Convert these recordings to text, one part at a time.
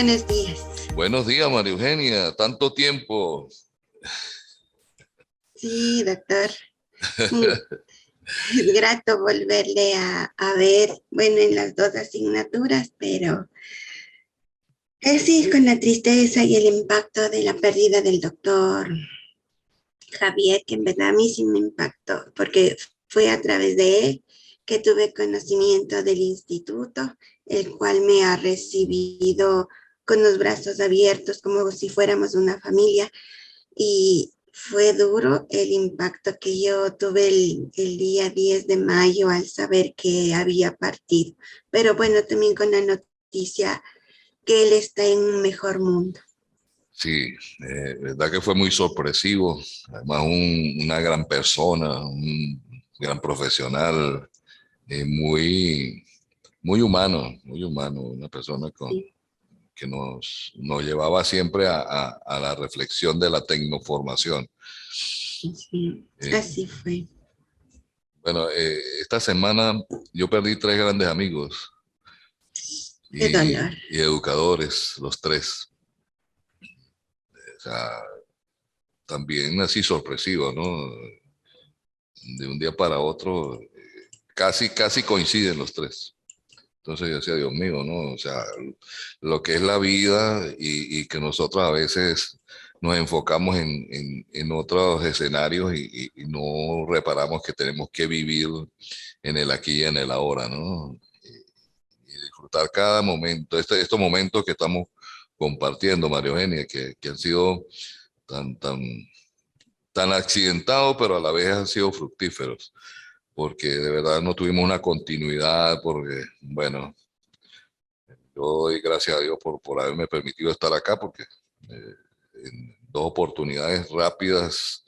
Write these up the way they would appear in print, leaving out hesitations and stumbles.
buenos días. Buenos días, María Eugenia. Tanto tiempo. Sí, doctor. Mm, Es grato volverle a ver, bueno, en las dos asignaturas, pero sí, con la tristeza y el impacto de la pérdida del doctor Javier, que en verdad a mí sí me impactó, porque fue a través de él que tuve conocimiento del instituto, el cual me ha recibido con los brazos abiertos, como si fuéramos una familia. Y fue duro el impacto que yo tuve el día 10 de mayo al saber que había partido. Pero bueno, también con la noticia que él está en un mejor mundo. Sí, verdad que fue muy sorpresivo. Además, una gran persona, un gran profesional, muy, muy humano, una persona Sí, que nos llevaba siempre a la reflexión de la tecnoformación. sí, Eh, así fue. bueno, esta semana yo perdí tres grandes amigos Qué dolor. y educadores, los tres. O sea, también así sorpresivo, ¿no? De un día para otro, casi coinciden los tres. Entonces yo decía, Dios mío, ¿no? O sea, lo que es la vida y que nosotros a veces nos enfocamos en otros escenarios y no reparamos que tenemos que vivir en el aquí y en el ahora, ¿no? Y disfrutar cada momento, estos momentos que estamos compartiendo, María Eugenia, que han sido tan accidentados, pero a la vez han sido fructíferos, porque de verdad no tuvimos una continuidad, porque, bueno, yo doy gracias a Dios por haberme permitido estar acá, porque eh, en dos oportunidades rápidas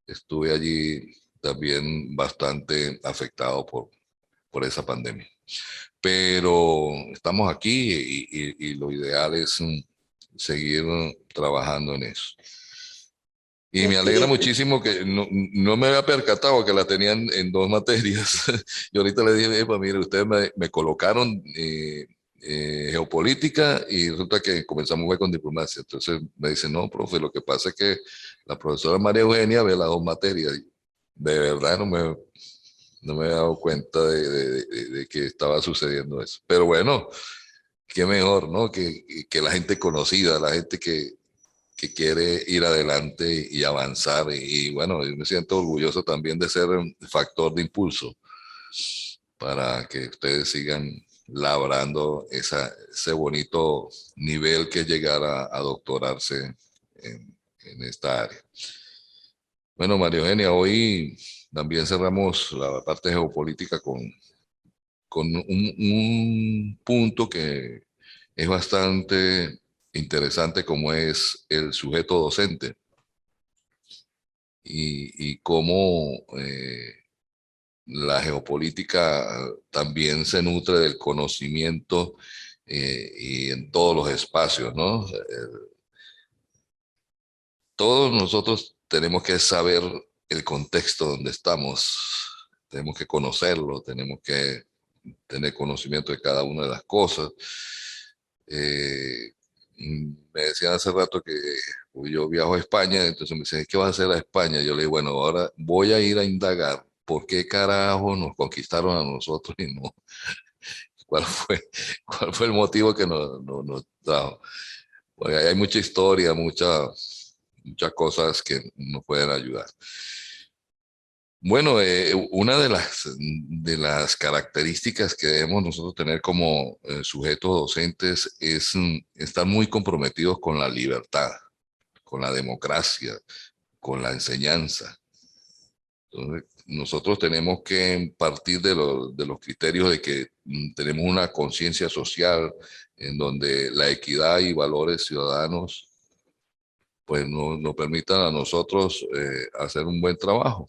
estuve allí también bastante afectado por esa pandemia. Pero estamos aquí y lo ideal es seguir trabajando en eso. Y me Así alegra es, doctor. muchísimo que no me había percatado que la tenían en dos materias. Yo ahorita le dije, Epa, mire, ustedes me colocaron geopolítica y resulta que comenzamos fue con diplomacia. Entonces me dicen, no, profe, lo que pasa es que la profesora María Eugenia ve las dos materias. Y de verdad no me he dado cuenta de que estaba sucediendo eso. Pero bueno, qué mejor, ¿no? Que la gente conocida, la gente que quiere ir adelante y avanzar. Y bueno, yo me siento orgulloso también de ser un factor de impulso para que ustedes sigan labrando ese bonito nivel que es llegar a doctorarse en esta área. Bueno, María Eugenia, hoy también cerramos la parte geopolítica con un punto que es bastante interesante como es el sujeto docente y cómo la geopolítica también se nutre del conocimiento y en todos los espacios, ¿no? Todos nosotros tenemos que saber el contexto donde estamos, tenemos que conocerlo, tenemos que tener conocimiento de cada una de las cosas. Eh, Me decían hace rato que yo viajo a España, entonces me dicen, ¿qué vas a hacer a España? Yo le digo, bueno, ahora voy a ir a indagar por qué carajo nos conquistaron a nosotros y no, cuál fue, cuál fue el motivo que nos trajo. Porque hay mucha historia, muchas cosas que nos pueden ayudar. Bueno, una de las características que debemos nosotros tener como sujetos docentes es estar muy comprometidos con la libertad, con la democracia, con la enseñanza. Entonces, nosotros tenemos que partir de los criterios de que tenemos una conciencia social en donde la equidad y valores ciudadanos pues nos permitan a nosotros hacer un buen trabajo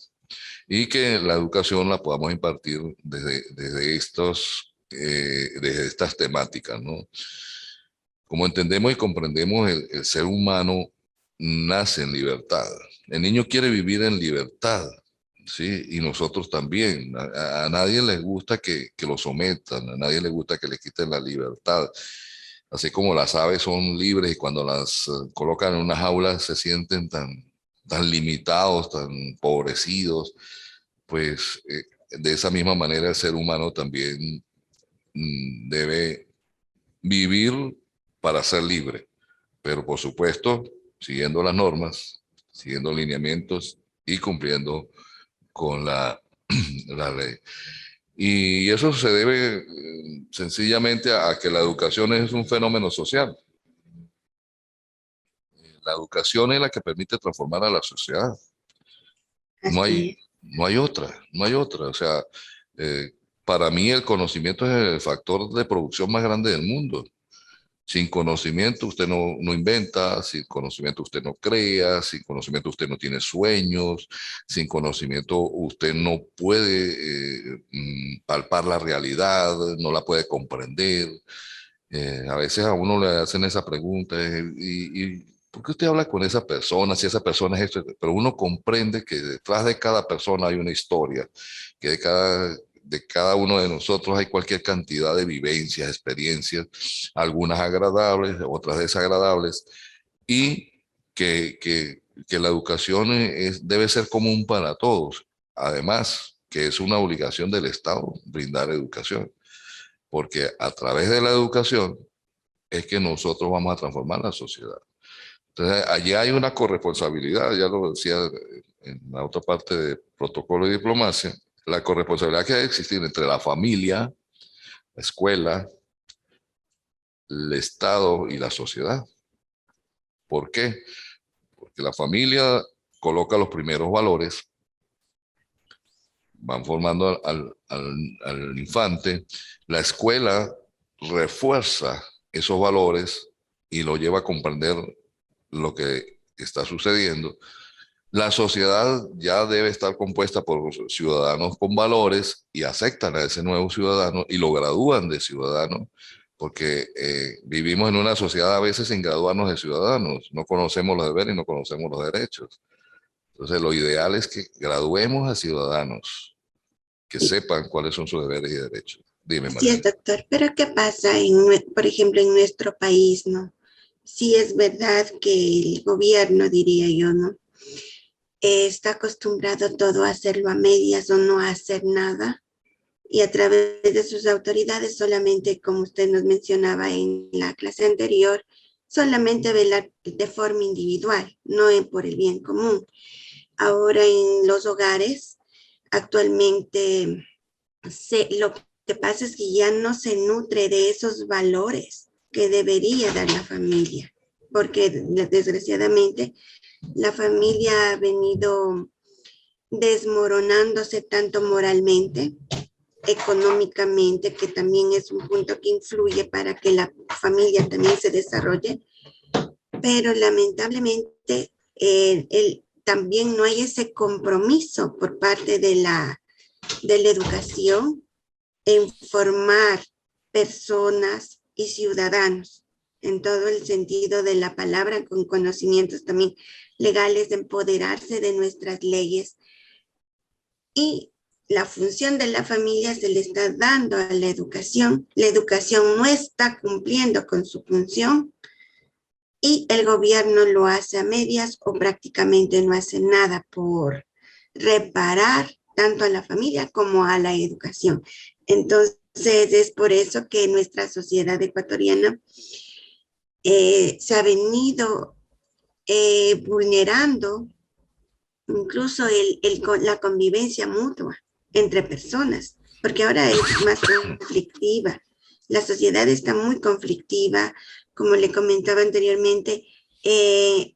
y que la educación la podamos impartir desde estas temáticas, ¿no? Como entendemos y comprendemos, el ser humano nace en libertad. El niño quiere vivir en libertad, ¿sí? Y nosotros también. A nadie les gusta que lo sometan, a nadie le gusta que le quiten la libertad. así como las aves son libres y cuando las colocan en una jaula se sienten tan limitados, tan empobrecidos, pues de esa misma manera el ser humano también debe vivir para ser libre, pero por supuesto siguiendo las normas, siguiendo lineamientos y cumpliendo con la ley. Y eso se debe sencillamente a que la educación es un fenómeno social. La educación es la que permite transformar a la sociedad. No Así hay, es. no hay otra, no hay otra. O sea, eh, para mí el conocimiento es el factor de producción más grande del mundo. Sin conocimiento usted no inventa, sin conocimiento usted no crea, sin conocimiento usted no tiene sueños, sin conocimiento usted no puede palpar la realidad, no la puede comprender. A veces a uno le hacen esa pregunta, y ¿por qué usted habla con esa persona si esa persona es esto? Pero uno comprende que detrás de cada persona hay una historia, que de cada uno de nosotros hay cualquier cantidad de vivencias, experiencias, algunas agradables, otras desagradables, y que la educación debe ser común para todos. Además, que es una obligación del Estado brindar educación, porque a través de la educación es que nosotros vamos a transformar la sociedad. Entonces, allí hay una corresponsabilidad, ya lo decía en la otra parte de protocolo y diplomacia, la corresponsabilidad que debe existir entre la familia, la escuela, el Estado y la sociedad. ¿Por qué? Porque la familia coloca los primeros valores, van formando al infante, la escuela refuerza esos valores y lo lleva a comprender lo que está sucediendo. La sociedad ya debe estar compuesta por ciudadanos con valores y aceptan a ese nuevo ciudadano y lo gradúan de ciudadano, porque vivimos en una sociedad a veces sin graduarnos de ciudadanos, no conocemos los deberes y no conocemos los derechos. Entonces, lo ideal es que graduemos a ciudadanos que sepan cuáles son sus deberes y derechos. Dime, Así es, Mariana. doctor. Pero ¿qué pasa, por ejemplo, en nuestro país, ¿no? Sí es verdad que el gobierno, diría yo, ¿no? Está acostumbrado todo a hacerlo a medias o no a hacer nada. Y a través de sus autoridades solamente, como usted nos mencionaba en la clase anterior, solamente velar de forma individual, no por el bien común. Ahora en los hogares, actualmente lo que pasa es que ya no se nutre de esos valores que debería dar la familia, porque desgraciadamente la familia ha venido desmoronándose tanto moralmente, económicamente, que también es un punto que influye para que la familia también se desarrolle, pero lamentablemente también no hay ese compromiso por parte de la educación en formar personas y ciudadanos en todo el sentido de la palabra, con conocimientos también legales, de empoderarse de nuestras leyes. Y la función de la familia se le está dando a la educación no está cumpliendo con su función y el gobierno lo hace a medias o prácticamente no hace nada por reparar tanto a la familia como a la educación. Entonces, es por eso que nuestra sociedad ecuatoriana se ha venido vulnerando incluso la convivencia mutua entre personas, porque ahora es más conflictiva. La sociedad está muy conflictiva, como le comentaba anteriormente,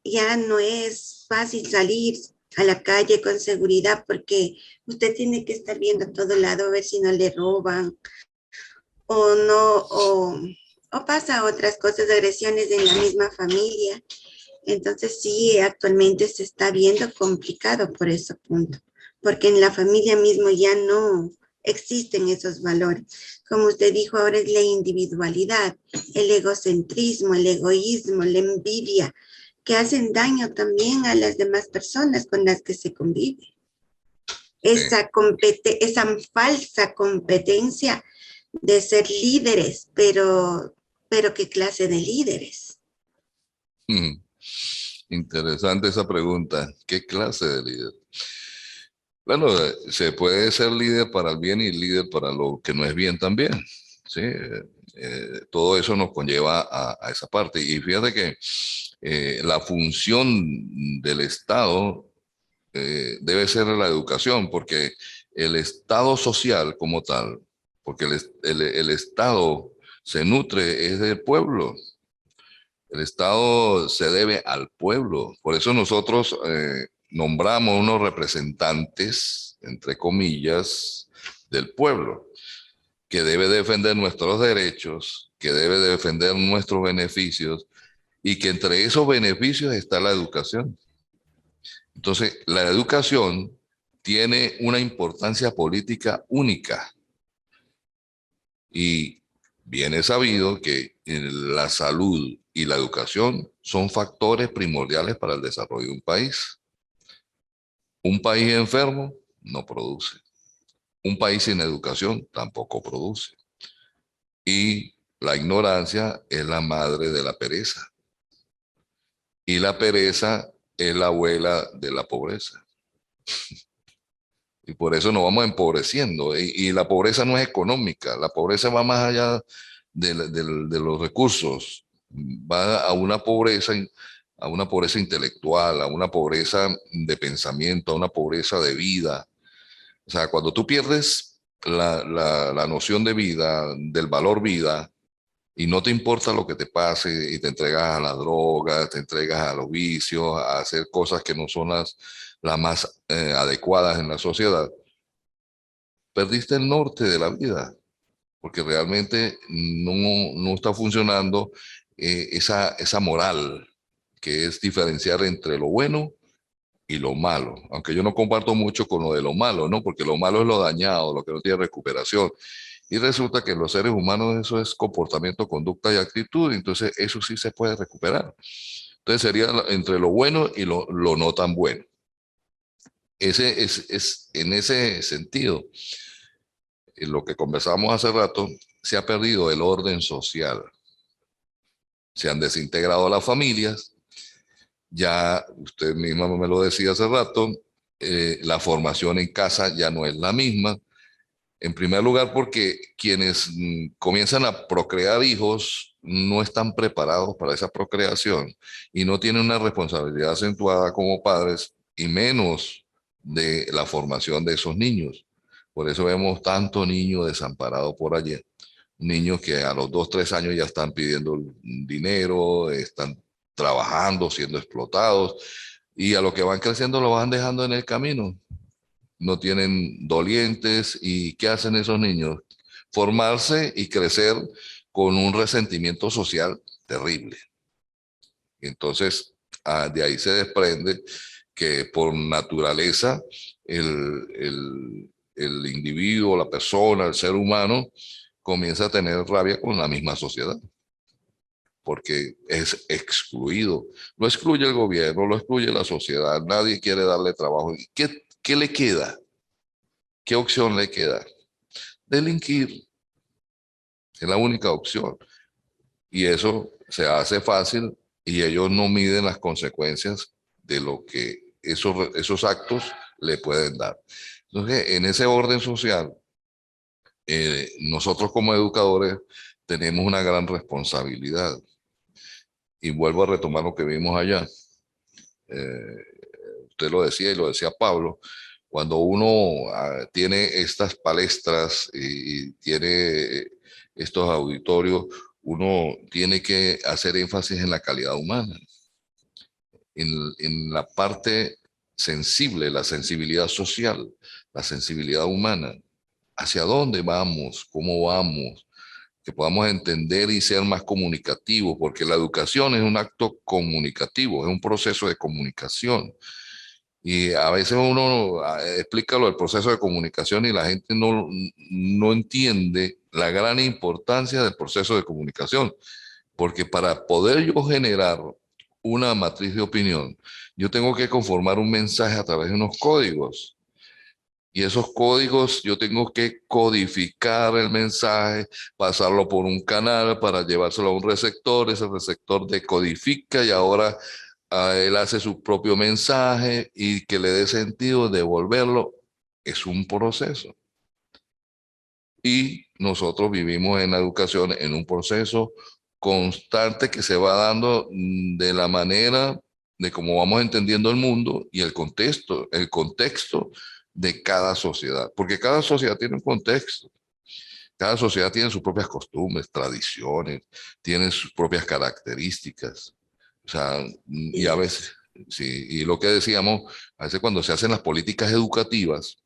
ya no es fácil salir a la calle con seguridad porque usted tiene que estar viendo a todo lado a ver si no le roban o no, o pasa otras cosas, agresiones en la misma familia. Entonces sí, actualmente se está viendo complicado por ese punto, porque en la familia mismo ya no existen esos valores. Como usted dijo, ahora es la individualidad, el egocentrismo, el egoísmo, la envidia, que hacen daño también a las demás personas con las que se convive. Sí, Esa falsa competencia de ser líderes, pero pero ¿qué clase de líderes? Mm, Interesante esa pregunta. ¿Qué clase de líder? Bueno, se puede ser líder para el bien y líder para lo que no es bien también. Sí, todo eso nos conlleva a esa parte. Y fíjate que la función del Estado debe ser la educación, porque el Estado social como tal, porque el Estado se nutre es del pueblo. El Estado se debe al pueblo. Por eso nosotros nombramos unos representantes, entre comillas, del pueblo, que debe defender nuestros derechos, que debe defender nuestros beneficios y que entre esos beneficios está la educación. Entonces, la educación tiene una importancia política única y bien es sabido que la salud y la educación son factores primordiales para el desarrollo de un país. Un país enfermo no produce. Un país sin educación tampoco produce. Y la ignorancia es la madre de la pereza. Y la pereza es la abuela de la pobreza. Y por eso nos vamos empobreciendo. Y la pobreza no es económica, la pobreza va más allá de los recursos, va a una pobreza intelectual, a una pobreza de pensamiento, a una pobreza de vida. O sea, cuando tú pierdes la noción de vida, del valor vida, y no te importa lo que te pase y te entregas a las drogas, te entregas a los vicios, a hacer cosas que no son las más adecuadas en la sociedad, perdiste el norte de la vida, porque realmente no está funcionando esa moral, que es diferenciar entre lo bueno y lo malo. Aunque yo no comparto mucho con lo de lo malo, ¿no? Porque lo malo es lo dañado, lo que no tiene recuperación. Y resulta que en los seres humanos eso es comportamiento, conducta y actitud, entonces eso sí se puede recuperar. Entonces sería entre lo bueno y lo no tan bueno. Ese es en ese sentido, en lo que conversábamos hace rato, se ha perdido el orden social. Se han desintegrado las familias. Ya usted misma me lo decía hace rato, la formación en casa ya no es la misma. En primer lugar, porque quienes comienzan a procrear hijos no están preparados para esa procreación y no tienen una responsabilidad acentuada como padres y menos de la formación de esos niños. Por eso vemos tanto niño desamparado por allí. Niños que a los 2, 3 años ya están pidiendo dinero, están trabajando, siendo explotados y a lo que van creciendo lo van dejando en el camino. No tienen dolientes y ¿qué hacen esos niños? Formarse y crecer con un resentimiento social terrible. Entonces, de ahí se desprende que por naturaleza el individuo, la persona, el ser humano, comienza a tener rabia con la misma sociedad, porque es excluido. Lo excluye el gobierno, lo excluye la sociedad, nadie quiere darle trabajo. ¿Qué le queda? ¿Qué opción le queda? Delinquir, es la única opción. Y eso se hace fácil y ellos no miden las consecuencias de lo que esos actos le pueden dar. Entonces, en ese orden social, nosotros como educadores tenemos una gran responsabilidad. Y vuelvo a retomar lo que vimos allá. Usted lo decía y lo decía Pablo, cuando uno tiene estas palestras y tiene estos auditorios, uno tiene que hacer énfasis en la calidad humana, en la parte sensible, la sensibilidad social, la sensibilidad humana. ¿Hacia dónde vamos? ¿Cómo vamos? Que podamos entender y ser más comunicativos, porque la educación es un acto comunicativo, es un proceso de comunicación. Y a veces uno explica lo del proceso de comunicación y la gente no entiende la gran importancia del proceso de comunicación, porque para poder yo generar una matriz de opinión, yo tengo que conformar un mensaje a través de unos códigos. Y esos códigos yo tengo que codificar el mensaje, pasarlo por un canal para llevárselo a un receptor, ese receptor decodifica y ahora él hace su propio mensaje y que le dé sentido devolverlo. Es un proceso. Y nosotros vivimos en la educación en un proceso constante que se va dando de la manera de cómo vamos entendiendo el mundo y el contexto de cada sociedad, porque cada sociedad tiene un contexto, cada sociedad tiene sus propias costumbres, tradiciones, tiene sus propias características, o sea, y a Sí. veces, sí, y lo que decíamos, a veces cuando se hacen las políticas educativas,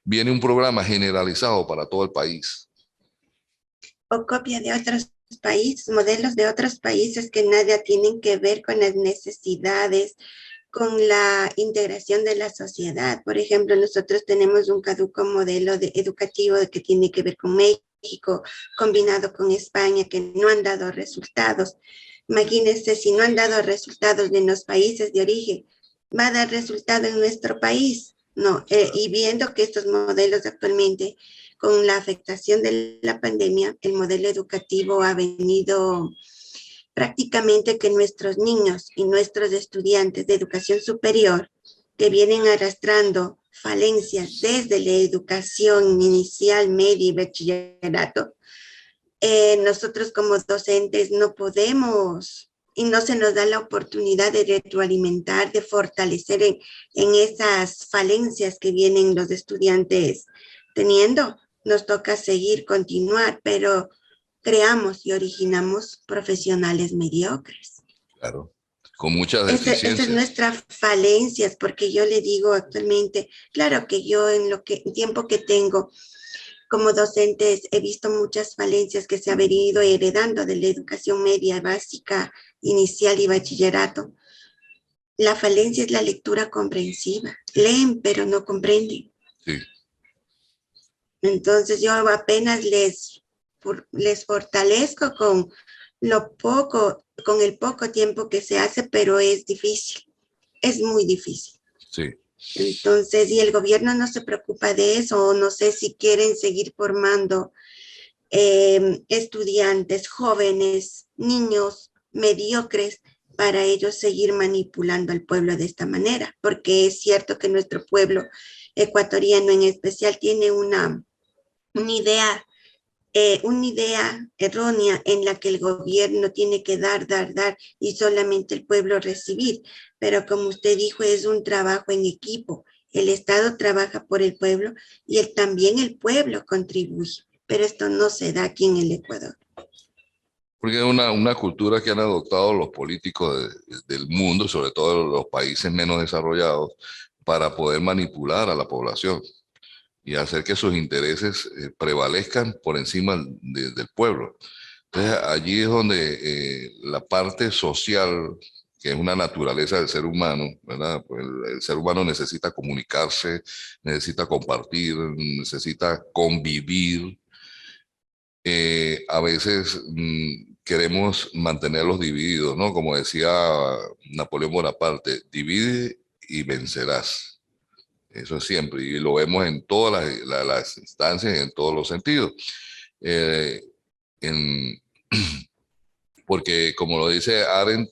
viene un programa generalizado para todo el país. O copia de otros países, modelos de otros países que nada tienen que ver con las necesidades, con la integración de la sociedad. Por ejemplo, nosotros tenemos un caduco modelo educativo que tiene que ver con México, combinado con España, que no han dado resultados. Imagínense, si no han dado resultados en los países de origen, va a dar resultado en nuestro país. No, y viendo que estos modelos actualmente, con la afectación de la pandemia, el modelo educativo ha venido prácticamente que nuestros niños y nuestros estudiantes de educación superior que vienen arrastrando falencias desde la educación inicial, media y bachillerato, nosotros como docentes no podemos y no se nos da la oportunidad de retroalimentar, de fortalecer en esas falencias que vienen los estudiantes teniendo. Nos toca seguir, continuar, pero creamos y originamos profesionales mediocres. Claro, con muchas Esa es deficiencias. nuestra falencias, porque yo le digo actualmente, claro que yo en lo que en tiempo que tengo como docentes he visto muchas falencias que se han venido heredando de la educación media, básica, inicial y bachillerato. La falencia es la lectura comprensiva. Leen, pero no comprenden. Sí, Entonces yo apenas les fortalezco con lo poco, con el poco tiempo que se hace, pero es difícil, es muy difícil. sí. Entonces, y el gobierno no se preocupa de eso, o no sé si quieren seguir formando estudiantes, jóvenes, niños mediocres para ellos seguir manipulando al pueblo de esta manera, porque es cierto que nuestro pueblo ecuatoriano en especial tiene una idea una idea errónea en la que el gobierno tiene que dar y solamente el pueblo recibir. Pero como usted dijo, es un trabajo en equipo. El Estado trabaja por el pueblo y también el pueblo contribuye. Pero esto no se da aquí en el Ecuador. Porque es una cultura que han adoptado los políticos del mundo, sobre todo los países menos desarrollados, para poder manipular a la población y hacer que sus intereses prevalezcan por encima del pueblo. Entonces, allí es donde la parte social, que es una naturaleza del ser humano, ¿verdad? Pues el ser humano necesita comunicarse, necesita compartir, necesita convivir. A veces queremos mantenerlos divididos, ¿no? Como decía Napoleón Bonaparte, divide y vencerás. Eso es siempre, y lo vemos en todas las instancias, en todos los sentidos. Eh, en, porque como lo dice Arendt,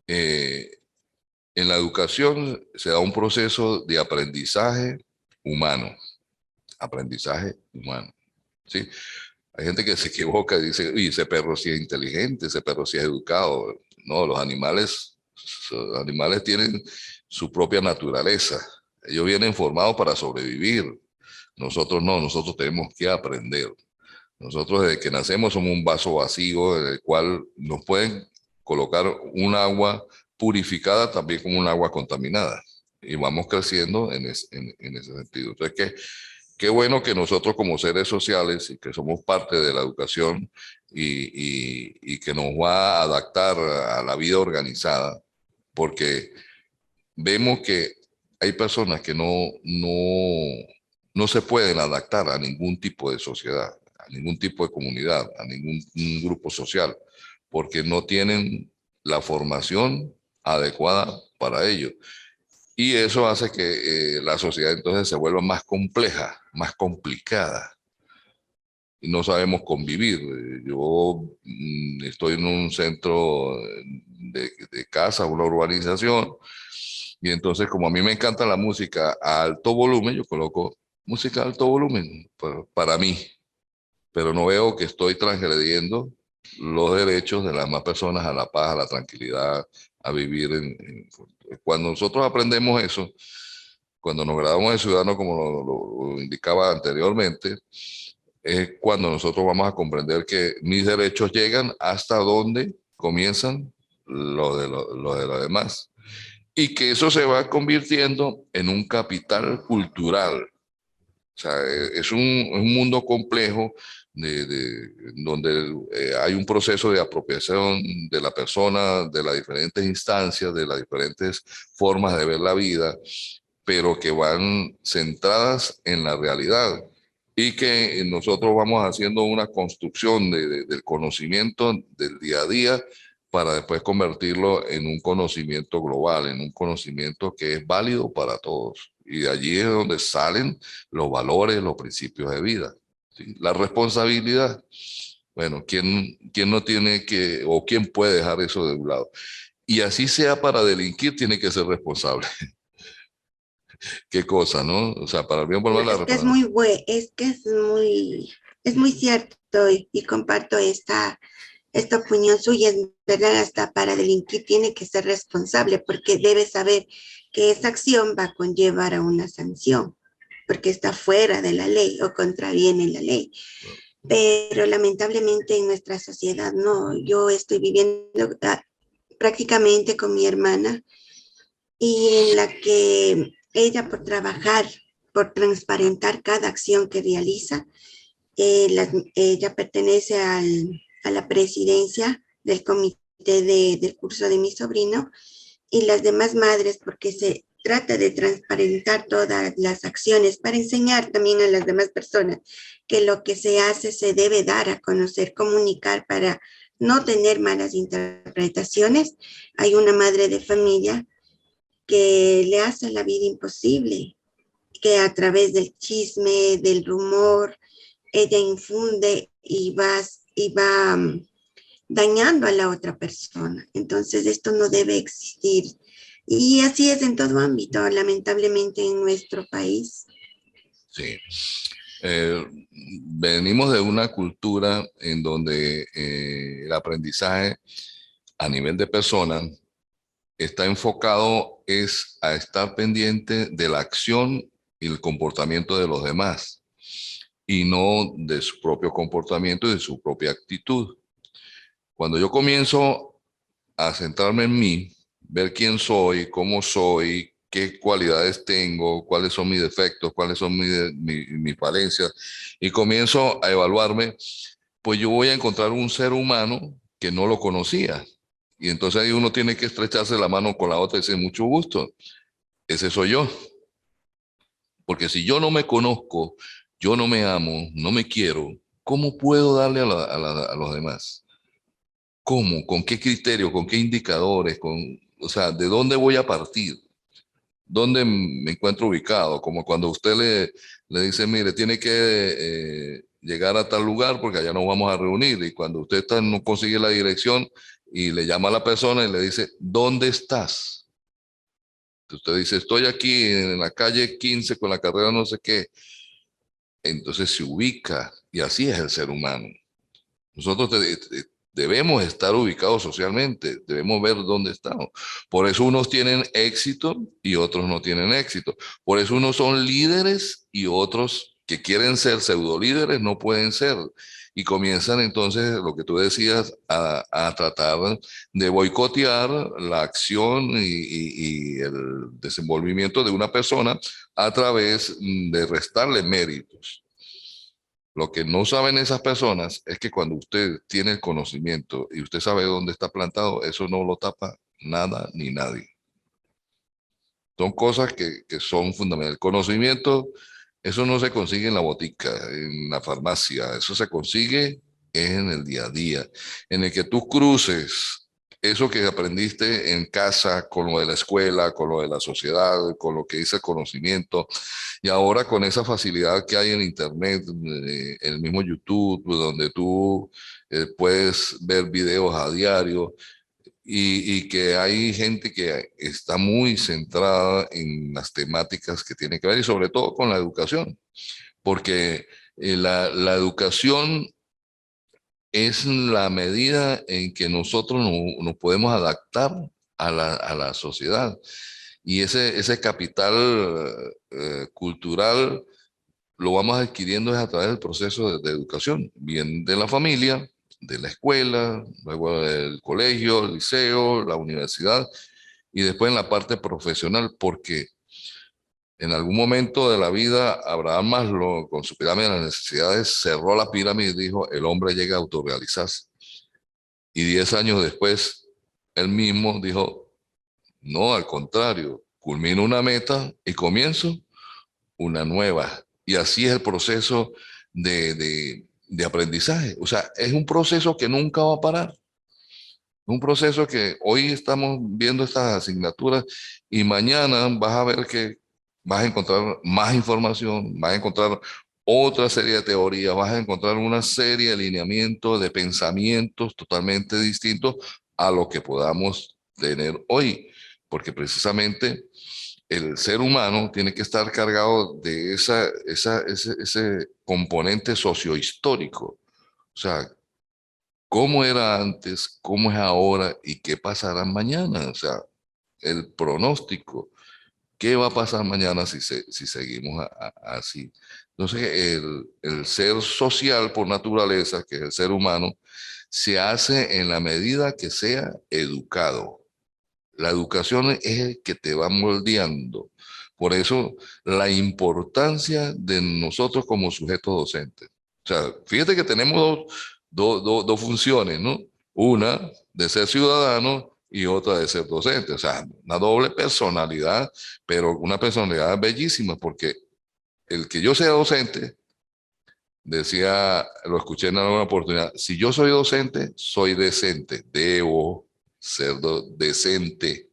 eh, en la educación se da un proceso de aprendizaje humano, ¿sí? Hay gente que se equivoca y dice, uy, ese perro sí es inteligente, ese perro sí es educado. No, los animales tienen su propia naturaleza. Ellos vienen formados para sobrevivir. Nosotros no, nosotros tenemos que aprender. Nosotros desde que nacemos somos un vaso vacío en el cual nos pueden colocar un agua purificada también como un agua contaminada. Y vamos creciendo en ese sentido. Entonces, qué bueno que nosotros como seres sociales y que somos parte de la educación y que nos va a adaptar a la vida organizada, porque vemos que hay personas que no se pueden adaptar a ningún tipo de sociedad, a ningún tipo de comunidad, a ningún grupo social, porque no tienen la formación adecuada para ello. Y eso hace que la sociedad entonces se vuelva más compleja, más complicada. Y no sabemos convivir. Yo estoy en un centro de casa, una urbanización, y entonces como a mí me encanta la música a alto volumen, yo coloco música a alto volumen para mí, pero no veo que estoy transgrediendo los derechos de las demás personas a la paz, a la tranquilidad, a vivir Cuando nosotros aprendemos eso, cuando nos graduamos de ciudadanos, como lo indicaba anteriormente, es cuando nosotros vamos a comprender que mis derechos llegan hasta donde comienzan los de los demás. Y que eso se va convirtiendo en un capital cultural. O sea, es un mundo complejo donde hay un proceso de apropiación de la persona, de las diferentes instancias, de las diferentes formas de ver la vida, pero que van centradas en la realidad y que nosotros vamos haciendo una construcción del conocimiento del día a día para después convertirlo en un conocimiento global, en un conocimiento que es válido para todos. Y de allí es donde salen los valores, los principios de vida. ¿Sí? La responsabilidad. Bueno, ¿quién no tiene que, o quién puede dejar eso de un lado? Y así sea para delinquir, tiene que ser responsable. Qué cosa, ¿no? O sea, para el bien por el mal, la Es que es responsabilidad. muy es que es muy cierto y comparto esta opinión suya, es verdad, hasta para delinquir tiene que ser responsable porque debe saber que esa acción va a conllevar a una sanción, porque está fuera de la ley o contraviene la ley. Pero lamentablemente en nuestra sociedad no, yo estoy viviendo prácticamente con mi hermana y en la que ella por trabajar, por transparentar cada acción que realiza, ella pertenece a la presidencia del comité del curso de mi sobrino y las demás madres porque se trata de transparentar todas las acciones para enseñar también a las demás personas que lo que se hace se debe dar a conocer, comunicar para no tener malas interpretaciones. Hay una madre de familia que le hace la vida imposible, que a través del chisme, del rumor, ella infunde y va dañando a la otra persona. Entonces, esto no debe existir. Y así es en todo ámbito, lamentablemente en nuestro país. Sí. Eh, Venimos de una cultura en donde el aprendizaje a nivel de persona está enfocado es a estar pendiente de la acción y el comportamiento de los demás y no de su propio comportamiento y de su propia actitud. Cuando yo comienzo a centrarme en mí, ver quién soy, qué cualidades tengo, cuáles son mis defectos, cuáles son mis falencias, y comienzo a evaluarme, pues yo voy a encontrar un ser humano que no lo conocía. Y entonces ahí uno tiene que estrecharse la mano con la otra y decir, mucho gusto, ese soy yo. Porque si yo no me conozco, yo no me amo, no me quiero, ¿cómo puedo darle a los demás? ¿Cómo? ¿Con qué criterio? ¿Con qué indicadores? O sea, ¿de dónde voy a partir? ¿Dónde me encuentro ubicado? Como cuando usted le dice, mire, tiene que llegar a tal lugar porque allá nos vamos a reunir. Y cuando usted no consigue la dirección y le llama a la persona y le dice, ¿dónde estás? Usted dice, estoy aquí en la calle 15 con la carrera no sé qué. Entonces se ubica y así es el ser humano. Nosotros debemos estar ubicados socialmente, debemos ver dónde estamos. Por eso unos tienen éxito y otros no tienen éxito. Por eso unos son líderes y otros que quieren ser pseudo líderes no pueden ser. Y comienzan entonces, lo que tú decías, a tratar de boicotear la acción y el desenvolvimiento de una persona a través de restarle méritos. Lo que no saben esas personas es que cuando usted tiene el conocimiento y usted sabe dónde está plantado, eso no lo tapa nada ni nadie. Son cosas que son fundamentales. El conocimiento, eso no se consigue en la botica, en la farmacia, eso se consigue en el día a día, en el que tú cruces eso que aprendiste en casa, con lo de la escuela, con lo de la sociedad, con lo que dice el conocimiento, y ahora con esa facilidad que hay en Internet, el mismo YouTube, donde tú puedes ver videos a diario, y que hay gente que está muy centrada en las temáticas que tienen que ver, y sobre todo con la educación, porque la educación es la medida en que nosotros nos podemos adaptar a la sociedad. Y ese capital cultural lo vamos adquiriendo es a través del proceso de educación, bien de la familia, de la escuela, luego del colegio, el liceo, la universidad y después en la parte profesional, porque en algún momento de la vida, Abraham Maslow, con su pirámide de las necesidades, cerró la pirámide y dijo, el hombre llega a autorrealizarse. Y 10 años después, él mismo dijo, no, al contrario, culmino una meta y comienzo una nueva. Y así es el proceso de aprendizaje. O sea, es un proceso que nunca va a parar. Un proceso que hoy estamos viendo estas asignaturas y mañana vas a ver que vas a encontrar más información, vas a encontrar otra serie de teorías, vas a encontrar una serie de lineamientos, de pensamientos totalmente distintos a lo que podamos tener hoy, porque precisamente el ser humano tiene que estar cargado de ese componente sociohistórico. O sea, cómo era antes, cómo es ahora y qué pasará mañana. O sea, el pronóstico, qué va a pasar mañana si seguimos así. Entonces, el ser social por naturaleza, que es el ser humano, se hace en la medida que sea educado. La educación es el que te va moldeando. Por eso, la importancia de nosotros como sujetos docentes. O sea, fíjate que tenemos dos funciones, ¿no? Una de ser ciudadano y otra de ser docente. O sea, una doble personalidad, pero una personalidad bellísima, porque el que yo sea docente, decía, lo escuché en alguna oportunidad, si yo soy docente, soy decente, debo ser decente.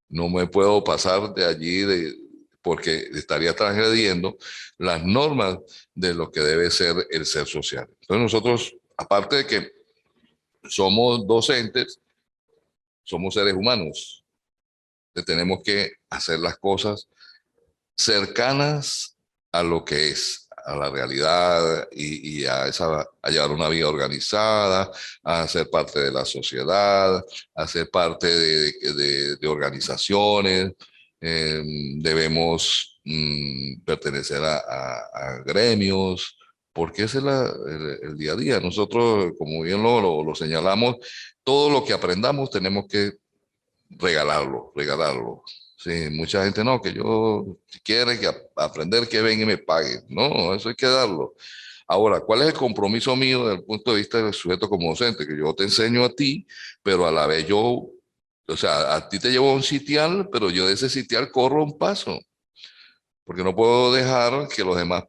No me puedo pasar de allí porque estaría transgrediendo las normas de lo que debe ser el ser social. Entonces nosotros, aparte de que somos docentes, somos seres humanos. Tenemos que hacer las cosas cercanas a lo que es, a la realidad y a llevar una vida organizada, a ser parte de la sociedad, a ser parte de organizaciones. Debemos pertenecer a gremios, porque ese es el día a día. Nosotros, como bien lo señalamos, todo lo que aprendamos tenemos que regalarlo, regalarlo. Sí, mucha gente no, que yo si quiere que aprender que ven y me paguen. No, eso hay que darlo. Ahora, ¿cuál es el compromiso mío desde el punto de vista del sujeto como docente? Que yo te enseño a ti, pero a la vez yo, o sea, a ti te llevo a un sitial, pero yo de ese sitial corro un paso, porque no puedo dejar que los demás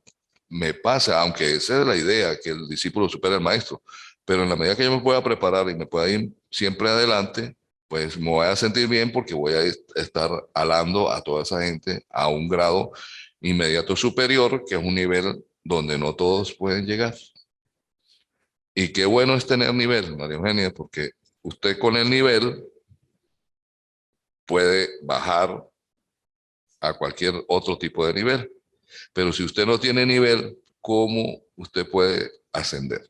me pasen, aunque esa es la idea, que el discípulo supere al maestro. Pero en la medida que yo me pueda preparar y me pueda ir siempre adelante, pues me voy a sentir bien porque voy a estar alando a toda esa gente a un grado inmediato superior, que es un nivel donde no todos pueden llegar. Y qué bueno es tener nivel, María Eugenia, porque usted con el nivel puede bajar a cualquier otro tipo de nivel. Pero si usted no tiene nivel, ¿cómo usted puede ascender?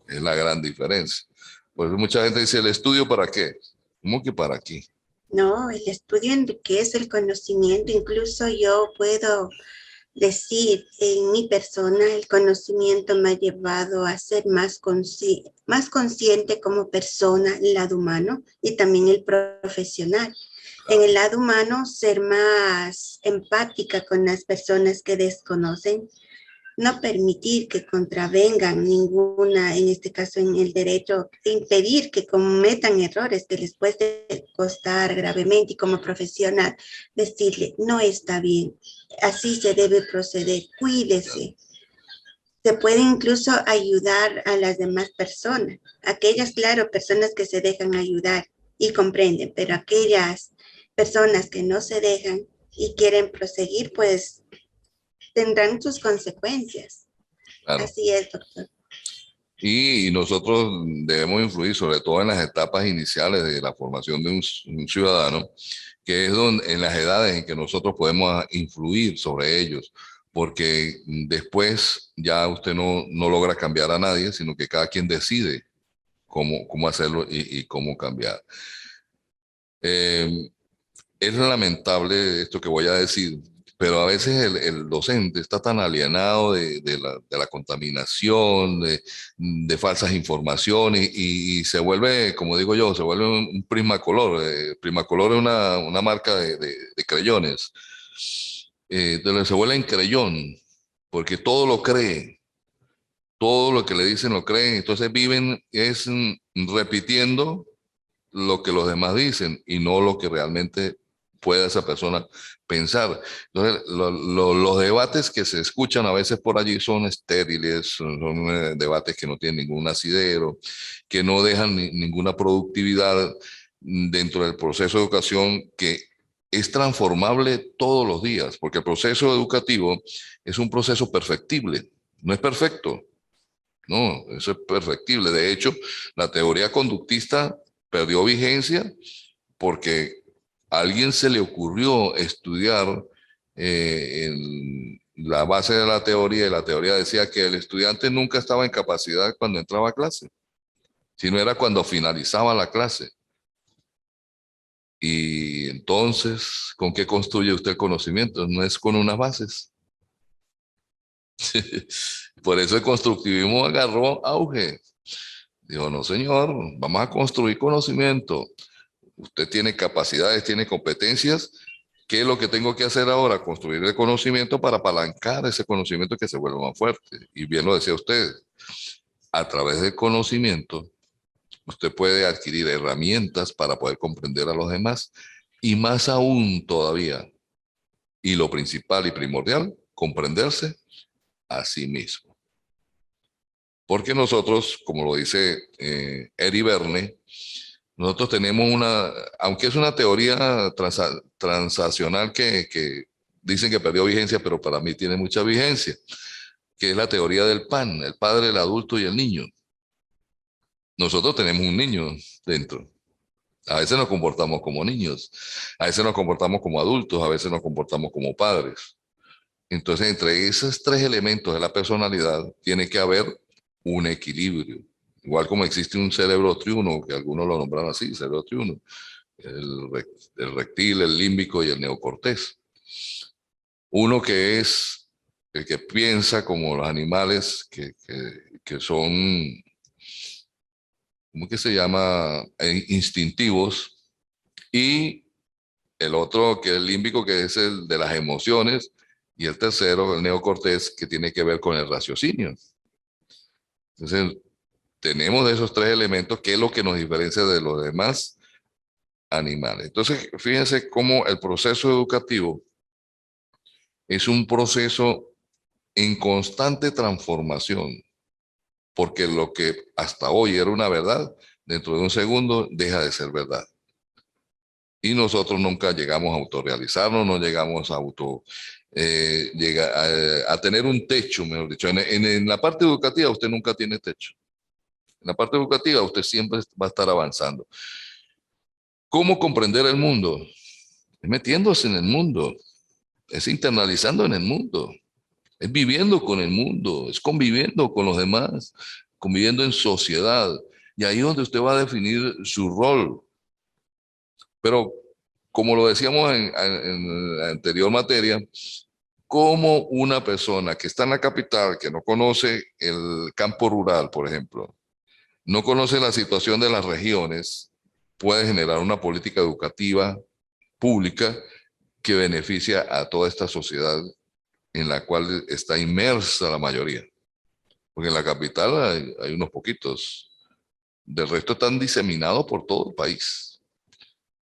Es la gran diferencia. Por eso mucha gente dice, ¿el estudio para qué? ¿Cómo que para qué? No, el estudio enriquece el conocimiento, incluso yo puedo decir, en mi persona, el conocimiento me ha llevado a ser más consciente como persona, el lado humano y también el profesional. En el lado humano, ser más empática con las personas que desconocen, no permitir que contravengan ninguna, en este caso en el derecho, impedir que cometan errores que les puede costar gravemente y como profesional decirle, no está bien, así se debe proceder, cuídese. se puede incluso ayudar a las demás personas. Aquellas, claro, personas que se dejan ayudar y comprenden, pero aquellas personas que no se dejan y quieren proseguir, pues tendrán sus consecuencias. Claro. Así es, doctor. Y nosotros debemos influir, sobre todo en las etapas iniciales de la formación de un ciudadano, que es donde, en las edades en que nosotros podemos influir sobre ellos, porque después ya usted no logra cambiar a nadie, sino que cada quien decide cómo hacerlo y cómo cambiar. Eh, es lamentable esto que voy a decir, pero a veces el docente está tan alienado de la contaminación, de falsas informaciones y se vuelve, como digo yo, se vuelve un Prismacolor. Prismacolor es una marca de creyones. Entonces se vuelve en creyón porque todo lo cree, todo lo que le dicen lo creen, entonces viven repitiendo lo que los demás dicen y no lo que realmente pueda esa persona pensar. Entonces, los debates que se escuchan a veces por allí son estériles, son debates que no tienen ningún asidero, que no dejan ninguna productividad dentro del proceso de educación que es transformable todos los días, porque el proceso educativo es un proceso perfectible, no es perfecto, no, eso es perfectible. De hecho, la teoría conductista perdió vigencia porque a alguien se le ocurrió estudiar en la base de la teoría, y la teoría decía que el estudiante nunca estaba en capacidad cuando entraba a clase, sino era cuando finalizaba la clase. Y entonces, ¿con qué construye usted el conocimiento? No es con unas bases. Por eso el constructivismo agarró auge. Dijo, no, señor, vamos a construir conocimiento. Usted tiene capacidades, tiene competencias. ¿Qué es lo que tengo que hacer ahora? Construir el conocimiento para apalancar ese conocimiento que se vuelva más fuerte. Y bien lo decía usted, a través del conocimiento, usted puede adquirir herramientas para poder comprender a los demás y más aún todavía, y lo principal y primordial, comprenderse a sí mismo. Porque nosotros, como lo dice Eri Verne, nosotros tenemos aunque es una teoría transaccional que dicen que perdió vigencia, pero para mí tiene mucha vigencia, que es la teoría del PAN, el padre, el adulto y el niño. Nosotros tenemos un niño dentro. A veces nos comportamos como niños, a veces nos comportamos como adultos, a veces nos comportamos como padres. Entonces, entre esos tres elementos de la personalidad tiene que haber un equilibrio. Igual como existe un cerebro triuno, que algunos lo nombran así, cerebro triuno, el reptil, el límbico y el neocortés. Uno que es el que piensa como los animales que son, ¿cómo que se llama? Instintivos. Y el otro que es el límbico, que es el de las emociones. Y el tercero, el neocortés, que tiene que ver con el raciocinio. Entonces, tenemos de esos tres elementos, que es lo que nos diferencia de los demás animales. Entonces, fíjense cómo el proceso educativo es un proceso en constante transformación, porque lo que hasta hoy era una verdad, dentro de un segundo deja de ser verdad. Y nosotros nunca llegamos a autorrealizarnos, no llegamos a a tener un techo, mejor dicho. En la parte educativa usted nunca tiene techo. En la parte educativa usted siempre va a estar avanzando. ¿Cómo comprender el mundo? Es metiéndose en el mundo, es internalizando en el mundo, es viviendo con el mundo, es conviviendo con los demás, conviviendo en sociedad. Y ahí es donde usted va a definir su rol. Pero como lo decíamos en la anterior materia, como una persona que está en la capital, que no conoce el campo rural, por ejemplo, no conoce la situación de las regiones, puede generar una política educativa pública que beneficia a toda esta sociedad en la cual está inmersa la mayoría. Porque en la capital hay unos poquitos, del resto están diseminados por todo el país,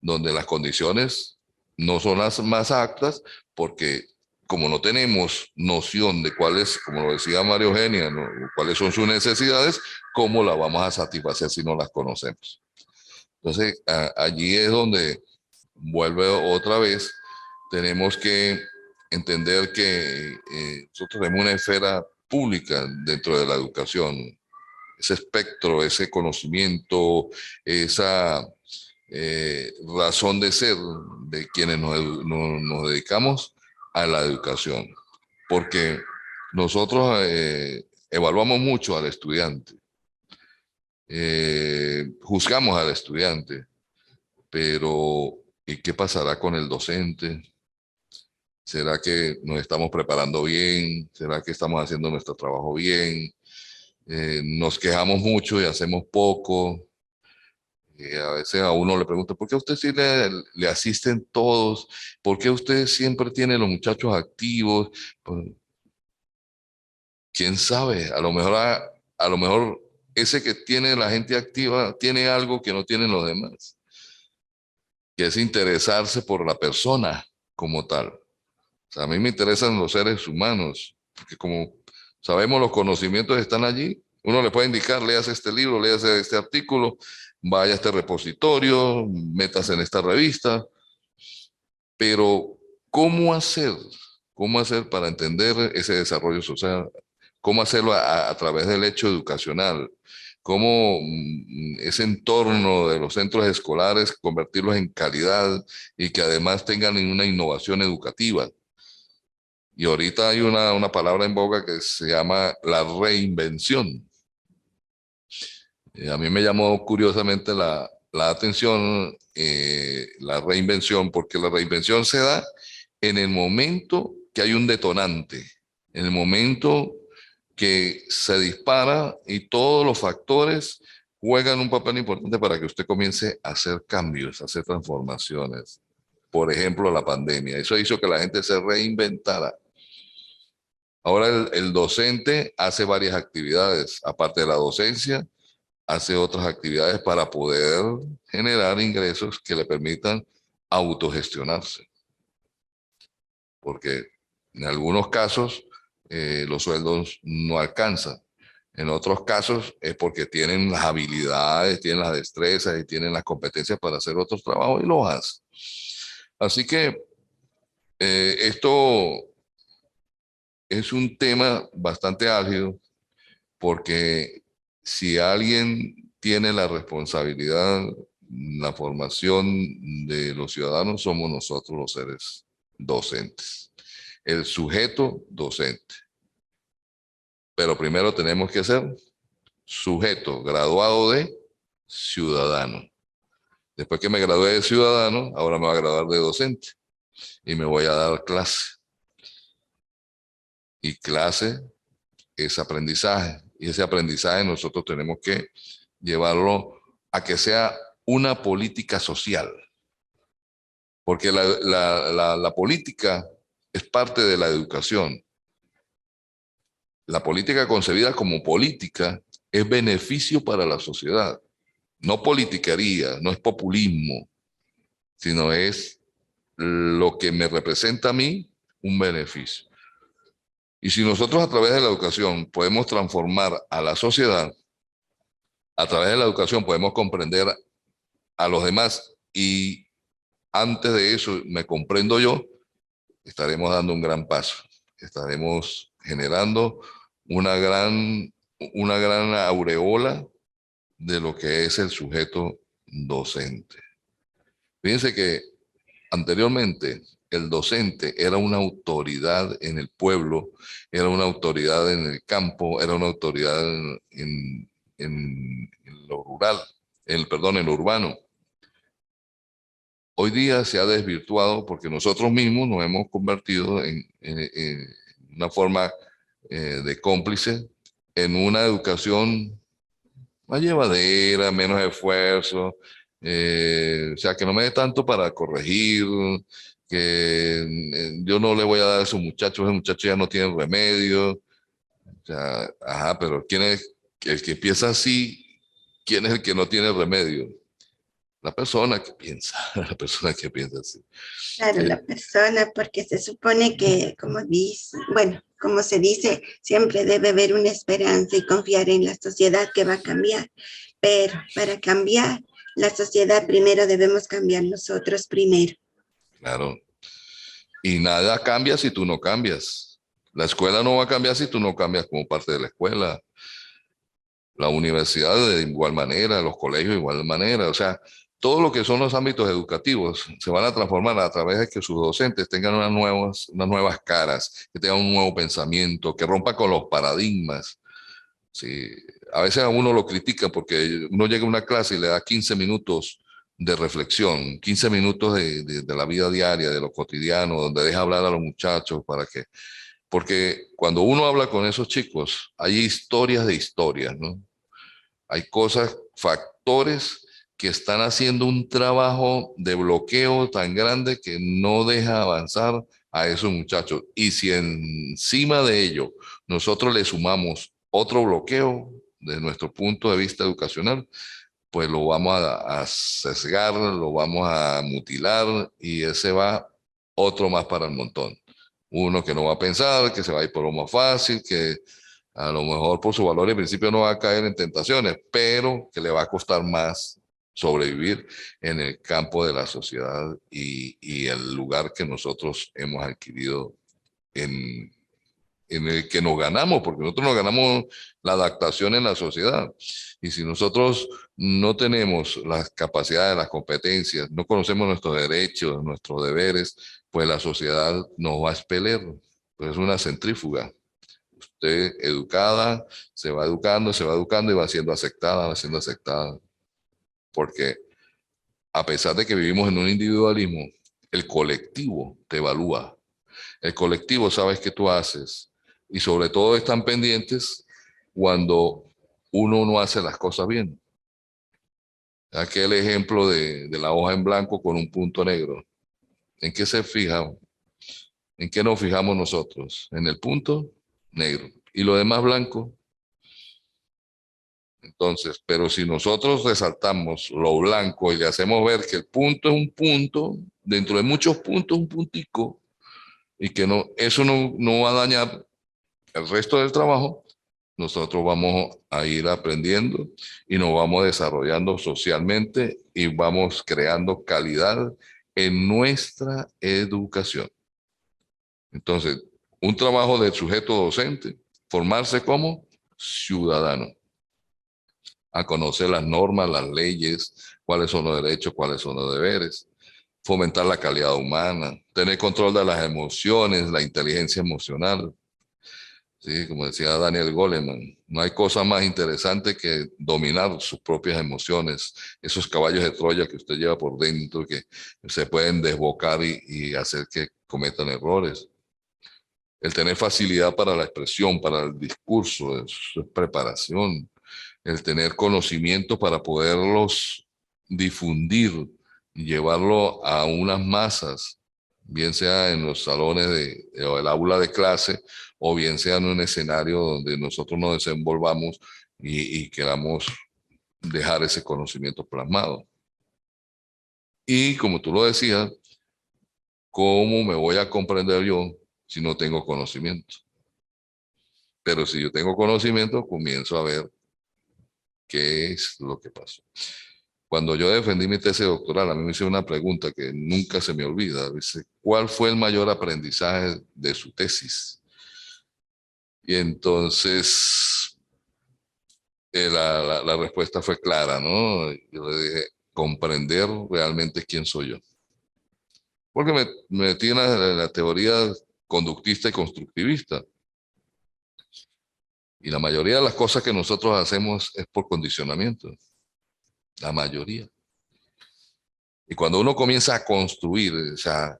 donde las condiciones no son las más aptas porque como no tenemos noción de cuáles, como lo decía María Eugenia, ¿no?, cuáles son sus necesidades, ¿cómo las vamos a satisfacer si no las conocemos? Entonces, allí es donde vuelve otra vez, tenemos que entender que nosotros tenemos una esfera pública dentro de la educación, ese espectro, ese conocimiento, esa razón de ser de quienes nos dedicamos a la educación, porque nosotros evaluamos mucho al estudiante, juzgamos al estudiante, pero ¿y qué pasará con el docente? ¿Será que nos estamos preparando bien? ¿Será que estamos haciendo nuestro trabajo bien? Nos quejamos mucho y hacemos poco. A veces a uno le pregunta, ¿por qué a usted sí le asisten todos? ¿Por qué usted siempre tiene los muchachos activos? Pues, quién sabe, a lo mejor ese que tiene la gente activa tiene algo que no tienen los demás, que es interesarse por la persona como tal. O sea, a mí me interesan los seres humanos, porque como sabemos los conocimientos están allí, uno le puede indicar, léase este libro, léase este artículo, vaya a este repositorio, métase en esta revista, pero ¿cómo hacer? ¿Cómo hacer para entender ese desarrollo social? ¿Cómo hacerlo a través del hecho educacional? ¿Cómo ese entorno de los centros escolares convertirlos en calidad y que además tengan una innovación educativa? Y ahorita hay una palabra en boga que se llama la reinvención. A mí me llamó curiosamente la atención la reinvención, porque la reinvención se da en el momento que hay un detonante, en el momento que se dispara y todos los factores juegan un papel importante para que usted comience a hacer cambios, a hacer transformaciones. Por ejemplo, la pandemia. Eso hizo que la gente se reinventara. Ahora el docente hace varias actividades, aparte de la docencia, hace otras actividades para poder generar ingresos que le permitan autogestionarse, porque en algunos casos los sueldos no alcanzan. En otros casos es porque tienen las habilidades, tienen las destrezas y tienen las competencias para hacer otros trabajos y los hacen. Así que esto es un tema bastante álgido porque si alguien tiene la responsabilidad, la formación de los ciudadanos, somos nosotros los seres docentes, el sujeto docente. Pero primero tenemos que ser sujeto graduado de ciudadano. Después que me gradué de ciudadano, ahora me voy a graduar de docente y me voy a dar clase. Y clase es aprendizaje. Y ese aprendizaje nosotros tenemos que llevarlo a que sea una política social. Porque la política es parte de la educación. La política concebida como política es beneficio para la sociedad. No politiquería, no es populismo, sino es lo que me representa a mí un beneficio. Y si nosotros a través de la educación podemos transformar a la sociedad, a través de la educación podemos comprender a los demás y antes de eso me comprendo yo, estaremos dando un gran paso. Estaremos generando una gran aureola de lo que es el sujeto docente. Fíjense que anteriormente el docente era una autoridad en el pueblo, era una autoridad en el campo, era una autoridad en lo rural, en lo urbano. Hoy día se ha desvirtuado porque nosotros mismos nos hemos convertido en una forma de cómplice en una educación más llevadera, menos esfuerzo, o sea, que no me dé tanto para corregir, que yo no le voy a dar a esos muchachos ya no tienen remedio. O sea, ajá, pero ¿quién es el que empieza así? ¿Quién es el que no tiene remedio? La persona que piensa, la persona que piensa así. Claro, la persona, porque se supone que, como dice, bueno, como se dice, siempre debe haber una esperanza y confiar en la sociedad que va a cambiar. Pero para cambiar la sociedad primero debemos cambiar nosotros primero. Claro. Y nada cambia si tú no cambias. La escuela no va a cambiar si tú no cambias como parte de la escuela. La universidad de igual manera, los colegios de igual manera. O sea, todo lo que son los ámbitos educativos se van a transformar a través de que sus docentes tengan unas nuevas caras, que tengan un nuevo pensamiento, que rompa con los paradigmas. Sí, a veces a uno lo critica porque uno llega a una clase y le da 15 minutos de reflexión, 15 minutos de la vida diaria, de lo cotidiano, donde deja hablar a los muchachos para que, porque cuando uno habla con esos chicos, hay historias de historias, ¿no? Hay cosas, factores que están haciendo un trabajo de bloqueo tan grande que no deja avanzar a esos muchachos. Y si encima de ello nosotros le sumamos otro bloqueo desde nuestro punto de vista educacional, pues lo vamos a sesgar, lo vamos a mutilar y ese va otro más para el montón. Uno que no va a pensar, que se va a ir por lo más fácil, que a lo mejor por su valor y principio no va a caer en tentaciones, pero que le va a costar más sobrevivir en el campo de la sociedad y el lugar que nosotros hemos adquirido en, en el que nos ganamos, porque nosotros nos ganamos la adaptación en la sociedad. Y si nosotros no tenemos las capacidades, las competencias, no conocemos nuestros derechos, nuestros deberes, pues la sociedad nos va a expeler. Pues es una centrífuga. Usted educada, se va educando y va siendo aceptada, porque a pesar de que vivimos en un individualismo, el colectivo te evalúa, el colectivo sabes qué tú haces y sobre todo están pendientes cuando uno no hace las cosas bien. Aquel ejemplo de la hoja en blanco con un punto negro. ¿En qué se fija? ¿En qué nos fijamos nosotros? En el punto negro. Y lo demás blanco. Entonces, pero si nosotros resaltamos lo blanco y le hacemos ver que el punto es un punto, dentro de muchos puntos, un puntico, y que no, eso no va a dañar el resto del trabajo, nosotros vamos a ir aprendiendo y nos vamos desarrollando socialmente y vamos creando calidad en nuestra educación. Entonces, un trabajo del sujeto docente, formarse como ciudadano, a conocer las normas, las leyes, cuáles son los derechos, cuáles son los deberes, fomentar la calidad humana, tener control de las emociones, la inteligencia emocional. Sí, como decía Daniel Goleman, no hay cosa más interesante que dominar sus propias emociones, esos caballos de Troya que usted lleva por dentro, que se pueden desbocar y hacer que cometan errores. El tener facilidad para la expresión, para el discurso, eso es preparación. El tener conocimiento para poderlos difundir y llevarlo a unas masas, bien sea en los salones o el aula de clase, o bien sea en un escenario donde nosotros nos desenvolvamos y queramos dejar ese conocimiento plasmado. Y como tú lo decías, ¿cómo me voy a comprender yo si no tengo conocimiento? Pero si yo tengo conocimiento, comienzo a ver qué es lo que pasó. Cuando yo defendí mi tesis doctoral, a mí me hicieron una pregunta que nunca se me olvida. Dice, ¿cuál fue el mayor aprendizaje de su tesis? Y entonces la respuesta fue clara, ¿no? Yo le dije, comprender realmente quién soy yo. Porque me metí en la teoría conductista y constructivista. Y la mayoría de las cosas que nosotros hacemos es por condicionamiento. La mayoría. Y cuando uno comienza a construir, o sea,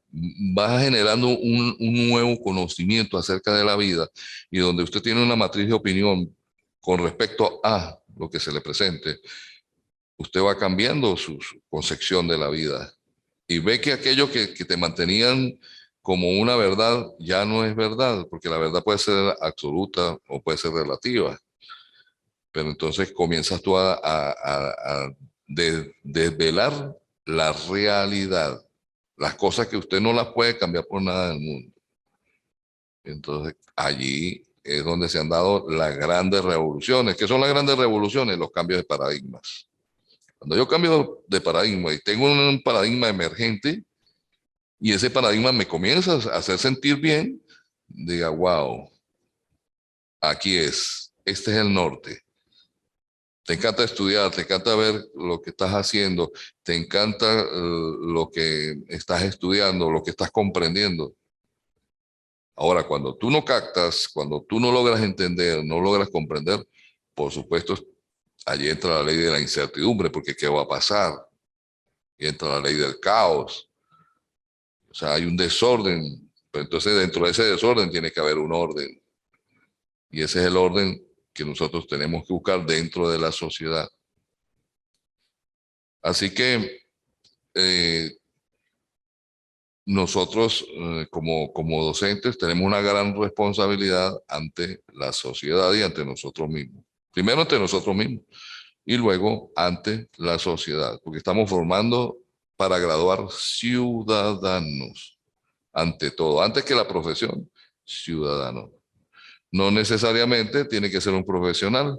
va generando un nuevo conocimiento acerca de la vida y donde usted tiene una matriz de opinión con respecto a lo que se le presente, usted va cambiando su concepción de la vida y ve que aquello que te mantenían como una verdad ya no es verdad, porque la verdad puede ser absoluta o puede ser relativa. Pero entonces comienzas tú a desvelar la realidad, las cosas que usted no las puede cambiar por nada del mundo. Entonces, allí es donde se han dado las grandes revoluciones. ¿Qué son las grandes revoluciones? Los cambios de paradigmas. Cuando yo cambio de paradigma y tengo un paradigma emergente y ese paradigma me comienza a hacer sentir bien, diga, wow, aquí este es el norte. Te encanta estudiar, te encanta ver lo que estás haciendo, te encanta lo que estás estudiando, lo que estás comprendiendo. Ahora, cuando tú no captas, cuando tú no logras entender, no logras comprender, por supuesto, allí entra la ley de la incertidumbre, porque ¿qué va a pasar? Y entra la ley del caos. O sea, hay un desorden, pero entonces dentro de ese desorden tiene que haber un orden. Y ese es el orden que nosotros tenemos que buscar dentro de la sociedad. Así que nosotros como docentes tenemos una gran responsabilidad ante la sociedad y ante nosotros mismos. Primero ante nosotros mismos y luego ante la sociedad, porque estamos formando para graduar ciudadanos, ante todo, antes que la profesión, ciudadanos. No necesariamente tiene que ser un profesional,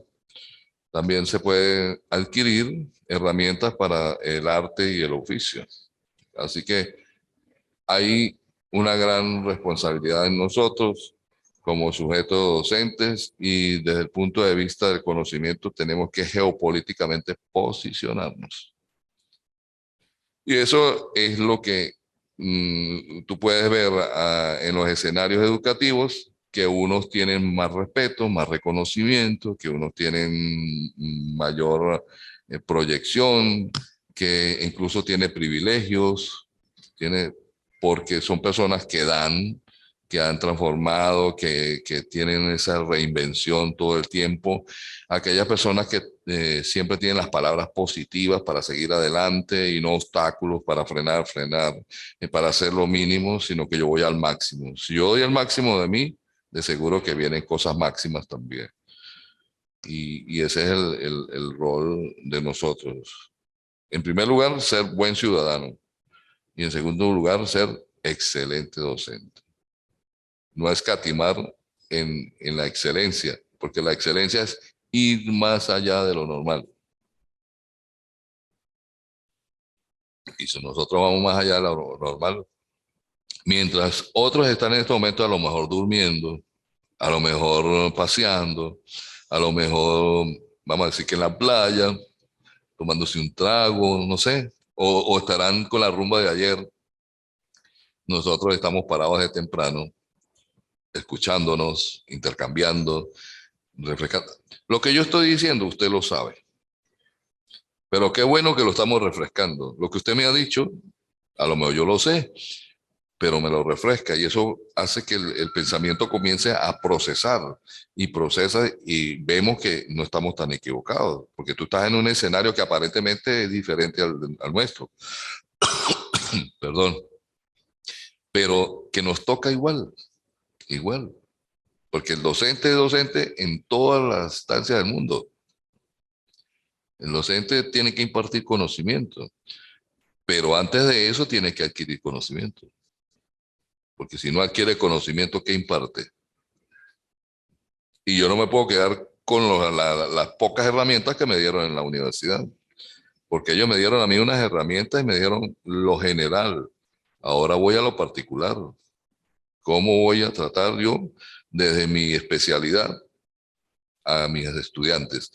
también se puede adquirir herramientas para el arte y el oficio. Así que hay una gran responsabilidad en nosotros como sujetos docentes y desde el punto de vista del conocimiento tenemos que geopolíticamente posicionarnos. Y eso es lo que tú puedes ver en los escenarios educativos, que unos tienen más respeto, más reconocimiento, que unos tienen mayor proyección, que incluso tiene privilegios, tiene, porque son personas que dan, que han transformado, que tienen esa reinvención todo el tiempo. Aquellas personas que siempre tienen las palabras positivas para seguir adelante y no obstáculos para frenar, para hacer lo mínimo, sino que yo voy al máximo. Si yo doy el máximo de mí, de seguro que vienen cosas máximas también. Y ese es el rol de nosotros. En primer lugar, ser buen ciudadano. Y en segundo lugar, ser excelente docente. No escatimar en la excelencia, porque la excelencia es ir más allá de lo normal. Y si nosotros vamos más allá de lo normal, mientras otros están en este momento a lo mejor durmiendo, a lo mejor paseando, a lo mejor, vamos a decir que en la playa, tomándose un trago, no sé, o estarán con la rumba de ayer, nosotros estamos parados de temprano, escuchándonos, intercambiando, refrescando. Lo que yo estoy diciendo, usted lo sabe, pero qué bueno que lo estamos refrescando. Lo que usted me ha dicho, a lo mejor yo lo sé, pero me lo refresca y eso hace que el pensamiento comience a procesar y procesa y vemos que no estamos tan equivocados, porque tú estás en un escenario que aparentemente es diferente al nuestro, perdón, pero que nos toca igual, igual, porque el docente es docente en todas las instancias del mundo. El docente tiene que impartir conocimiento, pero antes de eso tiene que adquirir conocimiento, porque si no adquiere conocimiento, ¿qué imparte? Y yo no me puedo quedar con las pocas herramientas que me dieron en la universidad, porque ellos me dieron a mí unas herramientas y me dieron lo general. Ahora voy a lo particular. ¿Cómo voy a tratar yo desde mi especialidad a mis estudiantes?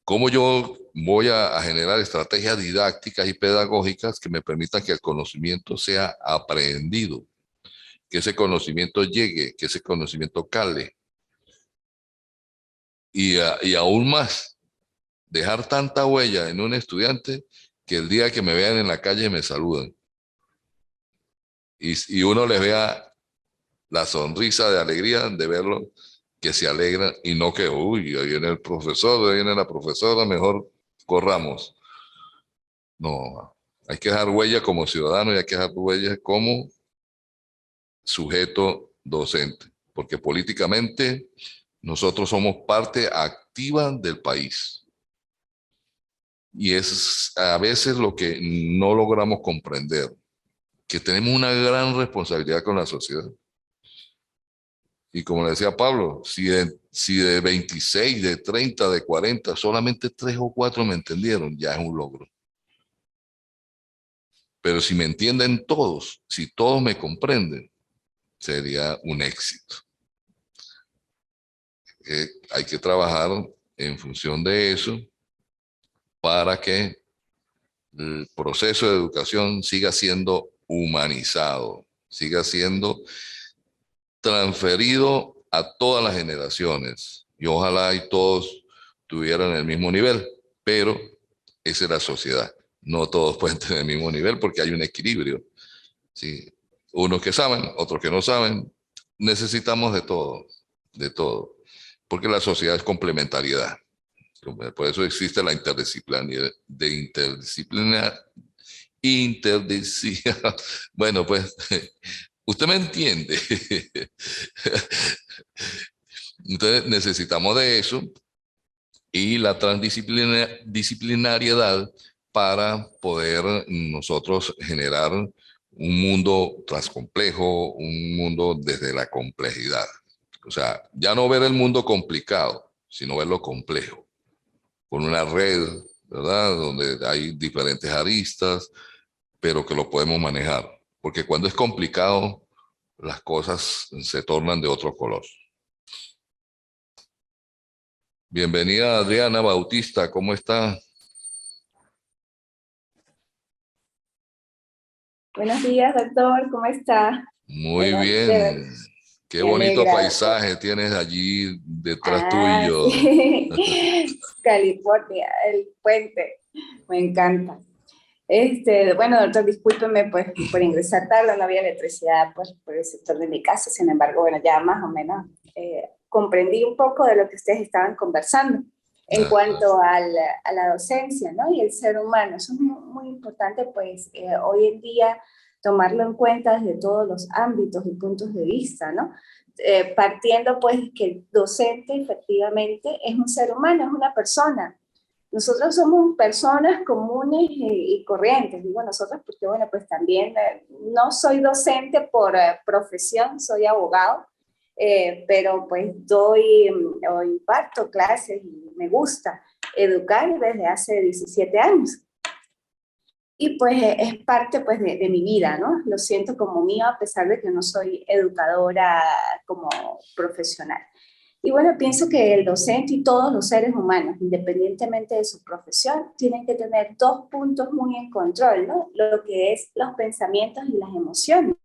¿Cómo yo voy a generar estrategias didácticas y pedagógicas que me permitan que el conocimiento sea aprendido, que ese conocimiento llegue, que ese conocimiento cale? Y aún más, dejar tanta huella en un estudiante que el día que me vean en la calle me saluden. Y uno les vea la sonrisa de alegría de verlo, que se alegran y no que, uy, ahí viene el profesor, ahí viene la profesora, mejor corramos. No, hay que dejar huella como ciudadano y hay que dejar huella como sujeto docente, porque políticamente nosotros somos parte activa del país. Y es a veces lo que no logramos comprender, que tenemos una gran responsabilidad con la sociedad. Y como le decía Pablo, si de 26, de 30, de 40, solamente 3 o 4 me entendieron, ya es un logro. Pero si me entienden todos, si todos me comprenden, sería un éxito. Hay que trabajar en función de eso para que el proceso de educación siga siendo humanizado, siga siendo transferido a todas las generaciones. Y ojalá y todos tuvieran el mismo nivel, pero esa es la sociedad. No todos pueden tener el mismo nivel porque hay un equilibrio. ¿Sí? Unos que saben, otros que no saben. Necesitamos de todo, porque la sociedad es complementariedad. Por eso existe la interdisciplinaridad, interdisciplinaridad. Bueno, pues usted me entiende. Entonces necesitamos de eso y la transdisciplinariedad para poder nosotros generar un mundo transcomplejo, un mundo desde la complejidad. O sea, ya no ver el mundo complicado, sino verlo complejo, con una red, ¿verdad? Donde hay diferentes aristas, pero que lo podemos manejar. Porque cuando es complicado, las cosas se tornan de otro color. Bienvenida Adriana Bautista, ¿cómo está? Buenos días, doctor, ¿cómo está? Muy Bueno, bien. Qué me bonito alegra. paisaje tienes allí detrás Ah, tuyo. sí, California, el puente, me encanta. Bueno, doctor, discúlpeme pues por ingresar tarde, no había electricidad pues por el sector de mi casa, sin embargo, bueno, ya más o menos comprendí un poco de lo que ustedes estaban conversando en Ajá, cuanto a la docencia, ¿no? Y el ser humano, eso es muy, muy importante pues hoy en día tomarlo en cuenta desde todos los ámbitos y puntos de vista, ¿no? Partiendo pues que el docente efectivamente es un ser humano, es una persona. Nosotros somos personas comunes y corrientes, digo nosotros porque, bueno, pues también no soy docente por profesión, soy abogado, pero pues doy o imparto clases y me gusta educar desde hace 17 años. Y pues es parte pues de mi vida, ¿no? Lo siento como mío a pesar de que no soy educadora como profesional. Y bueno, pienso que el docente y todos los seres humanos, independientemente de su profesión, tienen que tener dos puntos muy en control, ¿no? Lo que es los pensamientos y las emociones.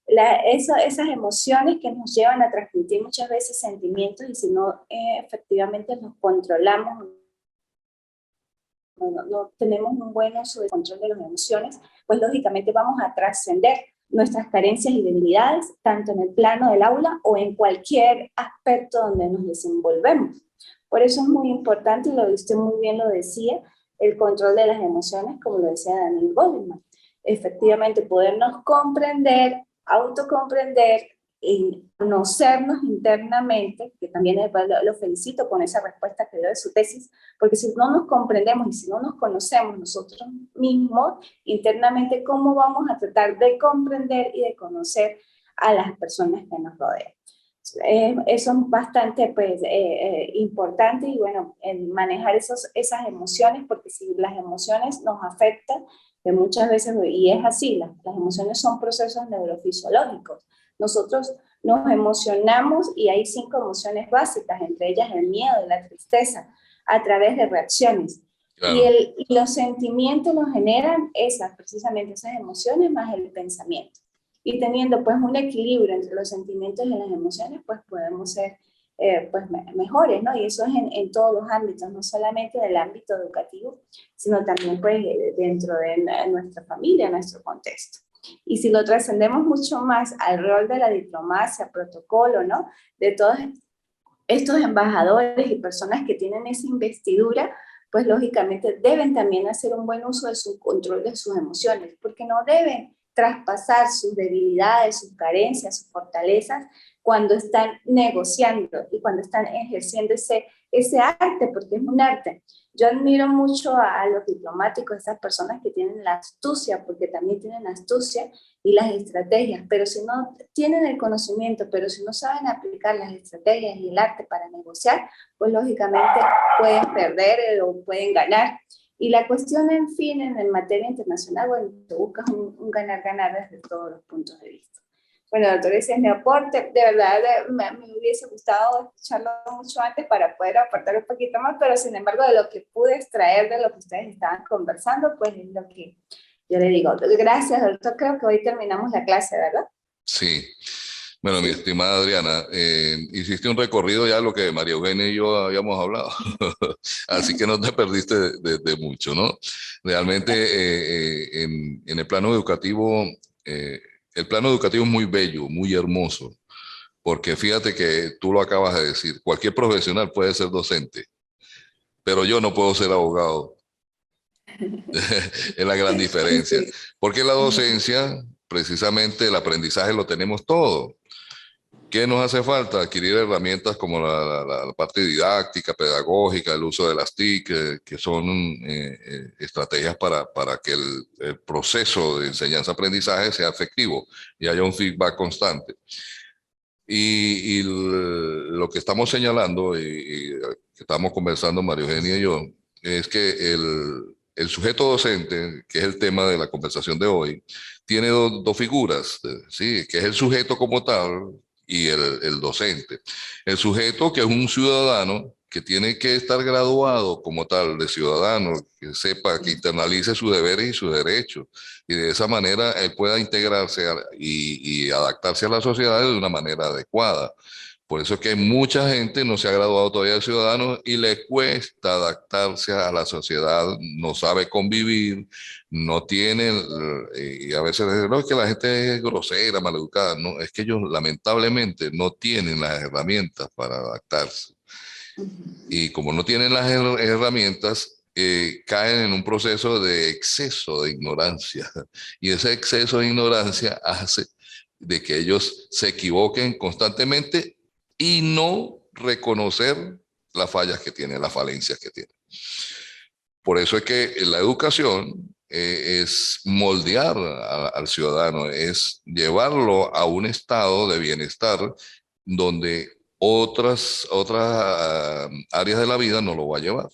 Esas emociones que nos llevan a transmitir muchas veces sentimientos y si no efectivamente los controlamos, no tenemos un buen uso de control de las emociones, pues lógicamente vamos a trascender nuestras carencias y debilidades, tanto en el plano del aula o en cualquier aspecto donde nos desenvolvemos. Por eso es muy importante, y usted muy bien lo decía, el control de las emociones, como lo decía Daniel Goleman. Efectivamente, podernos comprender, autocomprender, y conocernos internamente, que también lo felicito con esa respuesta que dio de su tesis, porque si no nos comprendemos y si no nos conocemos nosotros mismos internamente, ¿cómo vamos a tratar de comprender y de conocer a las personas que nos rodean? Eso es bastante pues, importante y bueno, en manejar esas emociones, porque si las emociones nos afectan, que muchas veces, y es así, las emociones son procesos neurofisiológicos. Nosotros nos emocionamos y hay 5 emociones básicas, entre ellas el miedo y la tristeza, a través de reacciones. claro. Y los sentimientos nos generan precisamente esas emociones más el pensamiento. Y teniendo pues un equilibrio entre los sentimientos y las emociones, pues podemos ser pues mejores, ¿no? Y eso es en todos los ámbitos, no solamente del ámbito educativo, sino también pues dentro de nuestra familia, nuestro contexto. Y si lo trascendemos mucho más al rol de la diplomacia, protocolo, ¿no? De todos estos embajadores y personas que tienen esa investidura, pues lógicamente deben también hacer un buen uso de su control de sus emociones, porque no deben traspasar sus debilidades, sus carencias, sus fortalezas cuando están negociando y cuando están ejerciendo ese arte, porque es un arte. Yo admiro mucho a los diplomáticos, esas personas que tienen la astucia, porque también tienen astucia y las estrategias, pero si no tienen el conocimiento, pero si no saben aplicar las estrategias y el arte para negociar, pues lógicamente pueden perder o pueden ganar. Y la cuestión, en fin, en materia internacional, bueno, te buscas un ganar-ganar desde todos los puntos de vista. Bueno, doctor, ese es mi aporte. De verdad, me hubiese gustado escucharlo mucho antes para poder aportar un poquito más, pero sin embargo, de lo que pude extraer de lo que ustedes estaban conversando, pues es lo que yo le digo. Gracias, doctor. Creo que hoy terminamos la clase, ¿verdad? Sí. Bueno, mi estimada Adriana, hiciste un recorrido ya de lo que María Eugenia y yo habíamos hablado, así que no te perdiste de mucho, ¿no? Realmente en el plano educativo es muy bello, muy hermoso, porque fíjate que tú lo acabas de decir, cualquier profesional puede ser docente, pero yo no puedo ser abogado. Es la gran diferencia, porque la docencia, precisamente el aprendizaje lo tenemos todo. ¿Qué nos hace falta? Adquirir herramientas como la parte didáctica, pedagógica, el uso de las TIC, que son estrategias para que el proceso de enseñanza-aprendizaje sea efectivo y haya un feedback constante. Y lo que estamos señalando y que estamos conversando María Eugenia y yo, es que el sujeto docente, que es el tema de la conversación de hoy, tiene dos figuras, ¿sí? Que es el sujeto como tal y el docente. El sujeto, que es un ciudadano, que tiene que estar graduado como tal de ciudadano, que sepa, que internalice sus deberes y sus derechos, y de esa manera él pueda integrarse y adaptarse a la sociedad de una manera adecuada. Por eso es que mucha gente no se ha graduado todavía de ciudadano y le cuesta adaptarse a la sociedad, no sabe convivir, no tiene, y a veces dicen, no, es que la gente es grosera, maleducada. No, es que ellos lamentablemente no tienen las herramientas para adaptarse. Y como no tienen las herramientas, caen en un proceso de exceso de ignorancia. Y ese exceso de ignorancia hace de que ellos se equivoquen constantemente y no reconocer las fallas que tienen, las falencias que tienen. Por eso es que la educación es moldear al ciudadano, es llevarlo a un estado de bienestar donde otras áreas de la vida no lo va a llevar.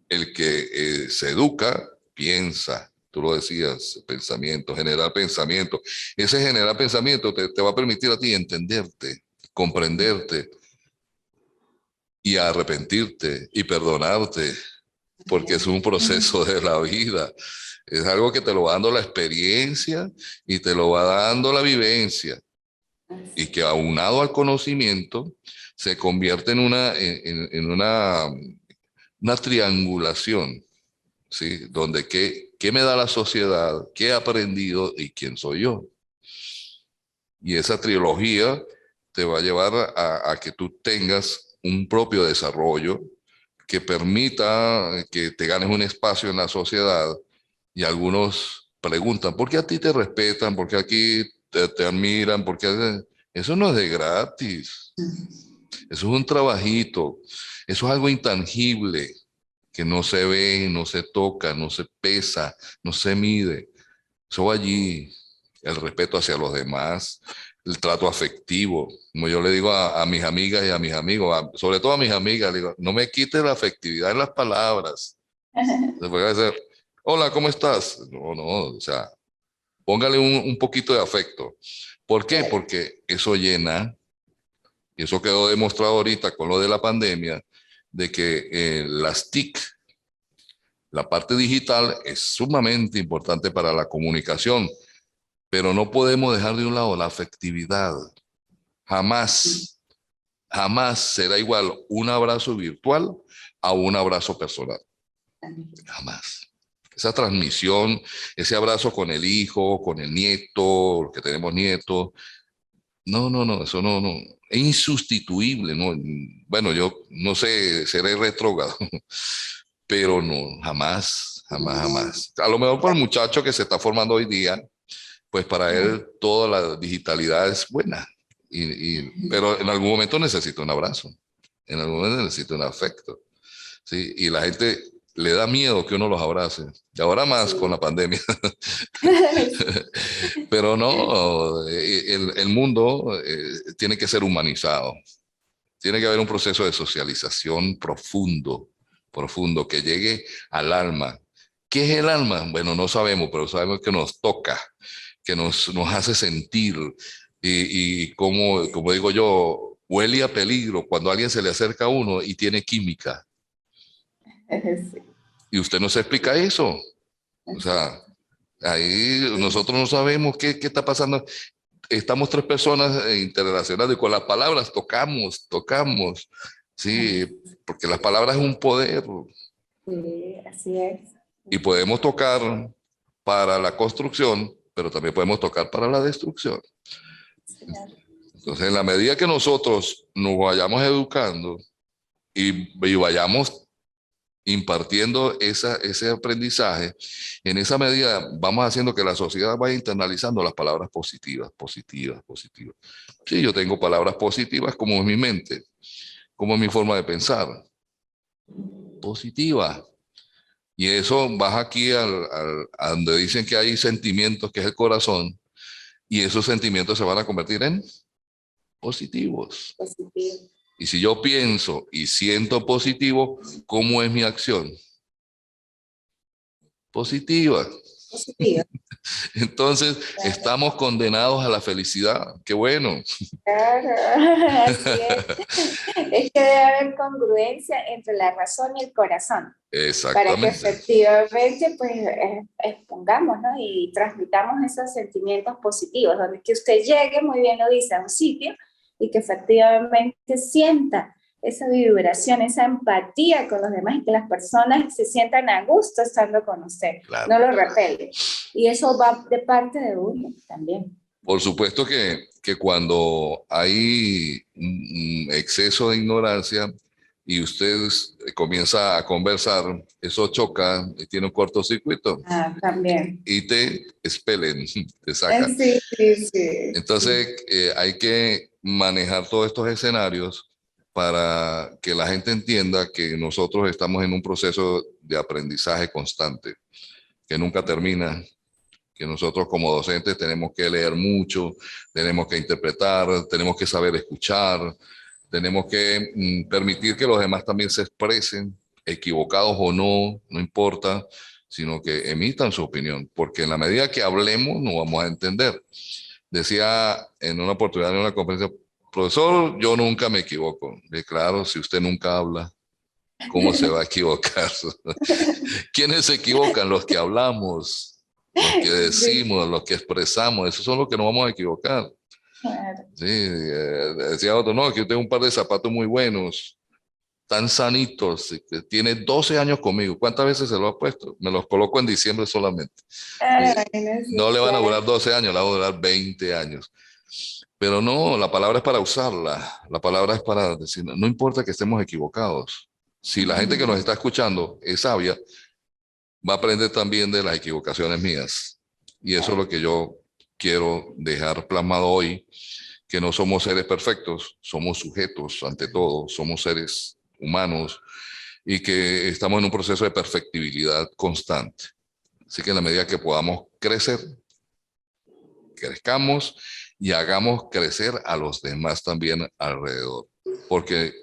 El que se educa, piensa, tú lo decías, pensamiento, generar pensamiento. Ese generar pensamiento te va a permitir a ti entenderte, comprenderte y arrepentirte y perdonarte, porque es un proceso de la vida. Es algo que te lo va dando la experiencia y te lo va dando la vivencia. Y que aunado al conocimiento se convierte en una triangulación, ¿sí? Donde ¿qué me da la sociedad? ¿Qué he aprendido? ¿Y quién soy yo? Y esa trilogía te va a llevar a que tú tengas un propio desarrollo que permita que te ganes un espacio en la sociedad. Y algunos preguntan, ¿por qué a ti te respetan? ¿Por qué aquí te admiran? ¿Por qué? Eso no es de gratis. Eso es un trabajito. Eso es algo intangible que no se ve, no se toca, no se pesa, no se mide. Eso va allí. El respeto hacia los demás, el trato afectivo. Como yo le digo a mis amigas y a mis amigos, sobre todo a mis amigas, le digo, no me quites la afectividad en las palabras. Se puede decir, hola, ¿cómo estás? No, no, o sea, póngale un poquito de afecto. ¿Por qué? Porque eso llena, y eso quedó demostrado ahorita con lo de la pandemia, de que las TIC, la parte digital, es sumamente importante para la comunicación, pero no podemos dejar de un lado la afectividad. Jamás, jamás será igual un abrazo virtual a un abrazo personal. Jamás. Esa transmisión, ese abrazo con el hijo, con el nieto, los que tenemos nietos, no, no, no, eso no, no, es insustituible, ¿no? Bueno, yo no sé, seré retrógrado, pero no, jamás, jamás, jamás. A lo mejor para el muchacho que se está formando hoy día, pues para él toda la digitalidad es buena, pero en algún momento necesita un abrazo. En algún momento necesita un afecto, ¿sí? Y la gente le da miedo que uno los abrace. Y ahora más con la pandemia. Pero no, el mundo tiene que ser humanizado. Tiene que haber un proceso de socialización profundo, profundo, que llegue al alma. ¿Qué es el alma? Bueno, no sabemos, pero sabemos que nos toca, que nos hace sentir. Y como digo yo, huele a peligro cuando alguien se le acerca a uno y tiene química. Sí. Y usted no se explica eso. O sea, ahí nosotros no sabemos qué está pasando. Estamos tres personas interrelacionadas y con las palabras tocamos, sí, porque las palabras es un poder Sí, así es. y podemos tocar para la construcción, pero también podemos tocar para la destrucción. Entonces, en la medida que nosotros nos vayamos educando y vayamos impartiendo ese aprendizaje, en esa medida vamos haciendo que la sociedad vaya internalizando las palabras positivas, positivas, positivas. Sí, yo tengo palabras positivas como en mi mente, como en mi forma de pensar, positiva. Y eso baja aquí a donde dicen que hay sentimientos, que es el corazón, y esos sentimientos se van a convertir en positivos. Positivo. Y si yo pienso y siento positivo, ¿cómo es mi acción? Positiva. Positivo. Entonces, Claro. estamos condenados a la felicidad. Qué bueno. Claro, así es. Es que debe haber congruencia entre la razón y el corazón para que Exactamente. efectivamente pues expongamos, ¿no? Y transmitamos esos sentimientos positivos, donde que usted llegue, muy bien lo dice, a un sitio y que efectivamente sienta esa vibración, esa empatía con los demás y que las personas se sientan a gusto estando con usted, Claro. no lo repele. Y eso va de parte de uno también. Por supuesto que cuando hay un exceso de ignorancia y usted comienza a conversar, eso choca y tiene un cortocircuito También. y te expelen, te sacan. Sí, sí, sí. Entonces, hay que manejar todos estos escenarios para que la gente entienda que nosotros estamos en un proceso de aprendizaje constante, que nunca termina, que nosotros como docentes tenemos que leer mucho, tenemos que interpretar, tenemos que saber escuchar, tenemos que permitir que los demás también se expresen, equivocados o no, no importa, sino que emitan su opinión, porque en la medida que hablemos no vamos a entender. Decía en una oportunidad en una conferencia, profesor, yo nunca me equivoco. Y claro, si usted nunca habla, ¿cómo se va a equivocar? ¿Quiénes se equivocan? Los que hablamos, los que decimos, los que expresamos, esos son los que nos vamos a equivocar. Claro. Sí, decía otro, no, que yo tengo un par de zapatos muy buenos, tan sanitos, que tiene 12 años conmigo. ¿Cuántas veces se los ha puesto? Me los coloco en diciembre solamente. No le van a durar 12 años, le van a durar 20 años. Pero no, la palabra es para usarla, la palabra es para decir, no importa que estemos equivocados. Si la gente que nos está escuchando es sabia, va a aprender también de las equivocaciones mías. Y eso es lo que yo quiero dejar plasmado hoy, que no somos seres perfectos, somos sujetos ante todo, somos seres humanos y que estamos en un proceso de perfectibilidad constante. Así que en la medida que podamos crecer, crezcamos y hagamos crecer a los demás también alrededor. Porque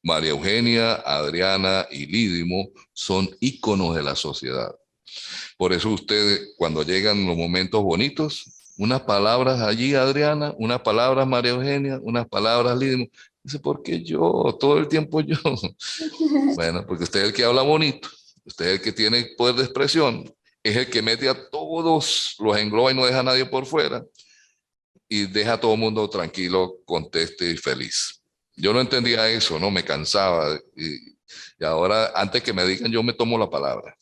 María Eugenia, Adriana y Lídimo son íconos de la sociedad. Por eso ustedes, cuando llegan los momentos bonitos, unas palabras allí, Adriana, unas palabras, María Eugenia, unas palabras, Lídimo. Dice, ¿por qué yo? Todo el tiempo yo. Bueno, porque usted es el que habla bonito, usted es el que tiene poder de expresión, es el que mete a todos, los engloba y no deja a nadie por fuera y deja a todo el mundo tranquilo, conteste y feliz. Yo no entendía eso, ¿no? Me cansaba y ahora, antes que me digan, yo me tomo la palabra.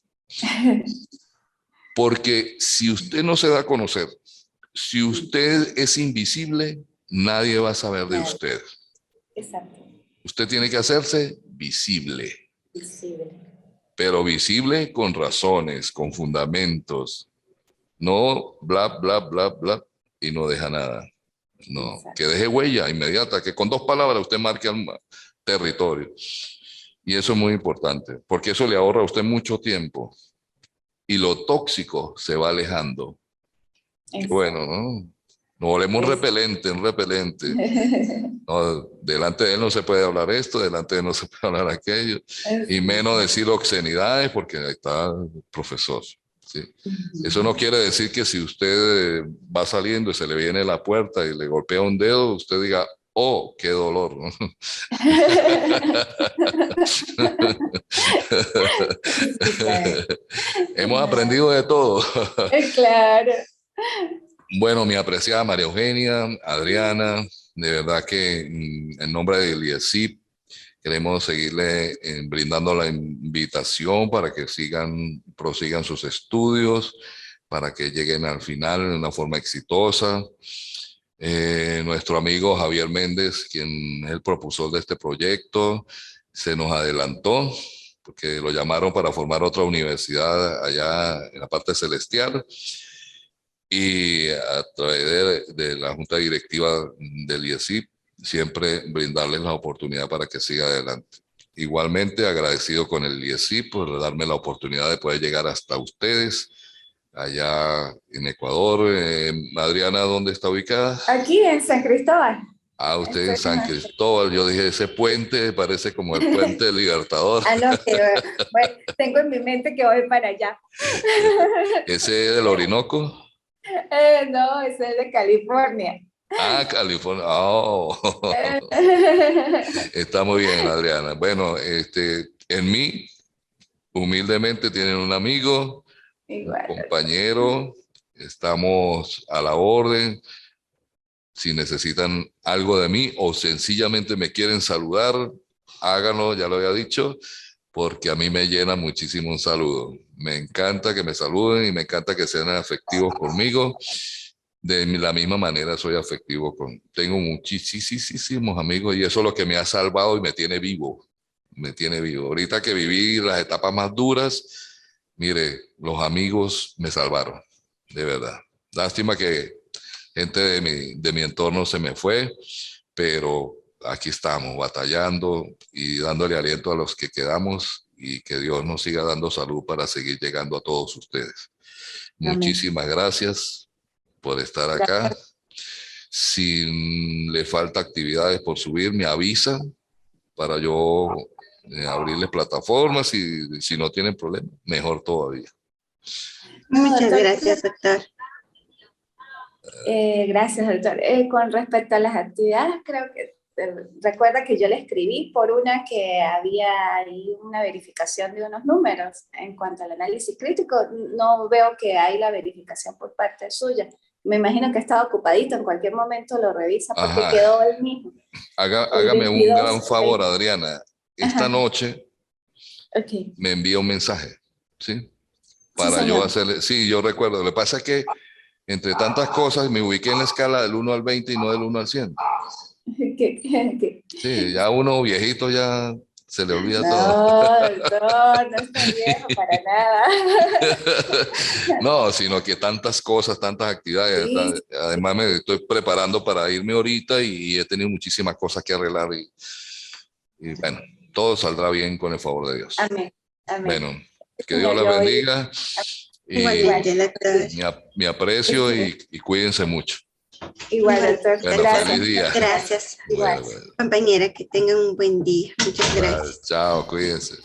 Porque si usted no se da a conocer, si usted es invisible, nadie va a saber de usted. Exacto. Usted tiene que hacerse visible. Visible. Pero visible con razones, con fundamentos. No bla, bla, bla, bla y no deja nada. No, Exacto. que deje huella inmediata, que con 2 palabras usted marque territorio. Y eso es muy importante, porque eso le ahorra a usted mucho tiempo y lo tóxico se va alejando. Bueno, ¿no? Nos volvemos un repelente. No, delante de él no se puede hablar esto, delante de él no se puede hablar aquello, y menos decir obscenidades, porque ahí está el profesor. ¿Sí? Eso no quiere decir que si usted va saliendo y se le viene la puerta y le golpea un dedo, usted diga, oh, qué dolor, ¿no? Hemos aprendido de todo. Claro. Bueno, mi apreciada María Eugenia, Adriana, de verdad que en nombre del IESIP queremos seguirle brindando la invitación para que prosigan sus estudios, para que lleguen al final de una forma exitosa. Nuestro amigo Javier Méndez, quien es el propulsor de este proyecto, se nos adelantó porque lo llamaron para formar otra universidad allá en la parte celestial. Y a través de la Junta Directiva del IESIP, siempre brindarles la oportunidad para que siga adelante. Igualmente agradecido con el IESIP por darme la oportunidad de poder llegar hasta ustedes, allá en Ecuador. Adriana, ¿dónde está ubicada? Aquí en San Cristóbal. Ah, usted en San Cristóbal. Yo dije, ese puente parece como el puente del Libertador. No, que, bueno, tengo en mi mente que voy para allá. ¿Ese es del Orinoco? No, ese es de California. Ah, California. Oh. Está muy bien, Adriana. Bueno, en mí, humildemente, tienen un amigo, igual, un compañero. Estamos a la orden. Si necesitan algo de mí o sencillamente me quieren saludar, háganlo, ya lo había dicho, porque a mí me llena muchísimo un saludo. Me encanta que me saluden y me encanta que sean afectivos conmigo. De la misma manera soy afectivo tengo muchísimos amigos y eso es lo que me ha salvado y me tiene vivo. Me tiene vivo. Ahorita que viví las etapas más duras, mire, los amigos me salvaron, de verdad. Lástima que gente de mi entorno se me fue, pero aquí estamos batallando y dándole aliento a los que quedamos y que Dios nos siga dando salud para seguir llegando a todos ustedes. Amén. Muchísimas gracias por estar acá. Si le falta actividades por subir, me avisan para yo abrirles plataformas y si no tienen problema, mejor todavía. Muchas gracias, doctor. Gracias, doctor. Con respecto a las actividades, creo que recuerda que yo le escribí por una que había ahí una verificación de unos números en cuanto al análisis crítico. No veo que hay la verificación por parte suya. Me imagino que estaba ocupadito, en cualquier momento lo revisa porque Ajá. Quedó el mismo. Hágame 22, un gran favor, Adriana. Esta Ajá. Noche Okay. Me envía un mensaje, ¿sí? Para yo hacerle, sí, yo recuerdo. Lo que pasa es que entre tantas cosas me ubiqué en la escala del 1 al 20 y no del 1 al 100. Sí, ya uno viejito ya se le olvida todo. No está viejo para nada. No, sino que tantas cosas, tantas actividades. Sí. Además me estoy preparando para irme ahorita y he tenido muchísimas cosas que arreglar y bueno, todo saldrá bien con el favor de Dios. Amén. Amén. Bueno, que Dios la bendiga. Y mi aprecio y cuídense mucho. Igual, doctor. Bueno, feliz día. Gracias. Igual. Compañera, que tengan un buen día. Muchas gracias. Chao, cuídense.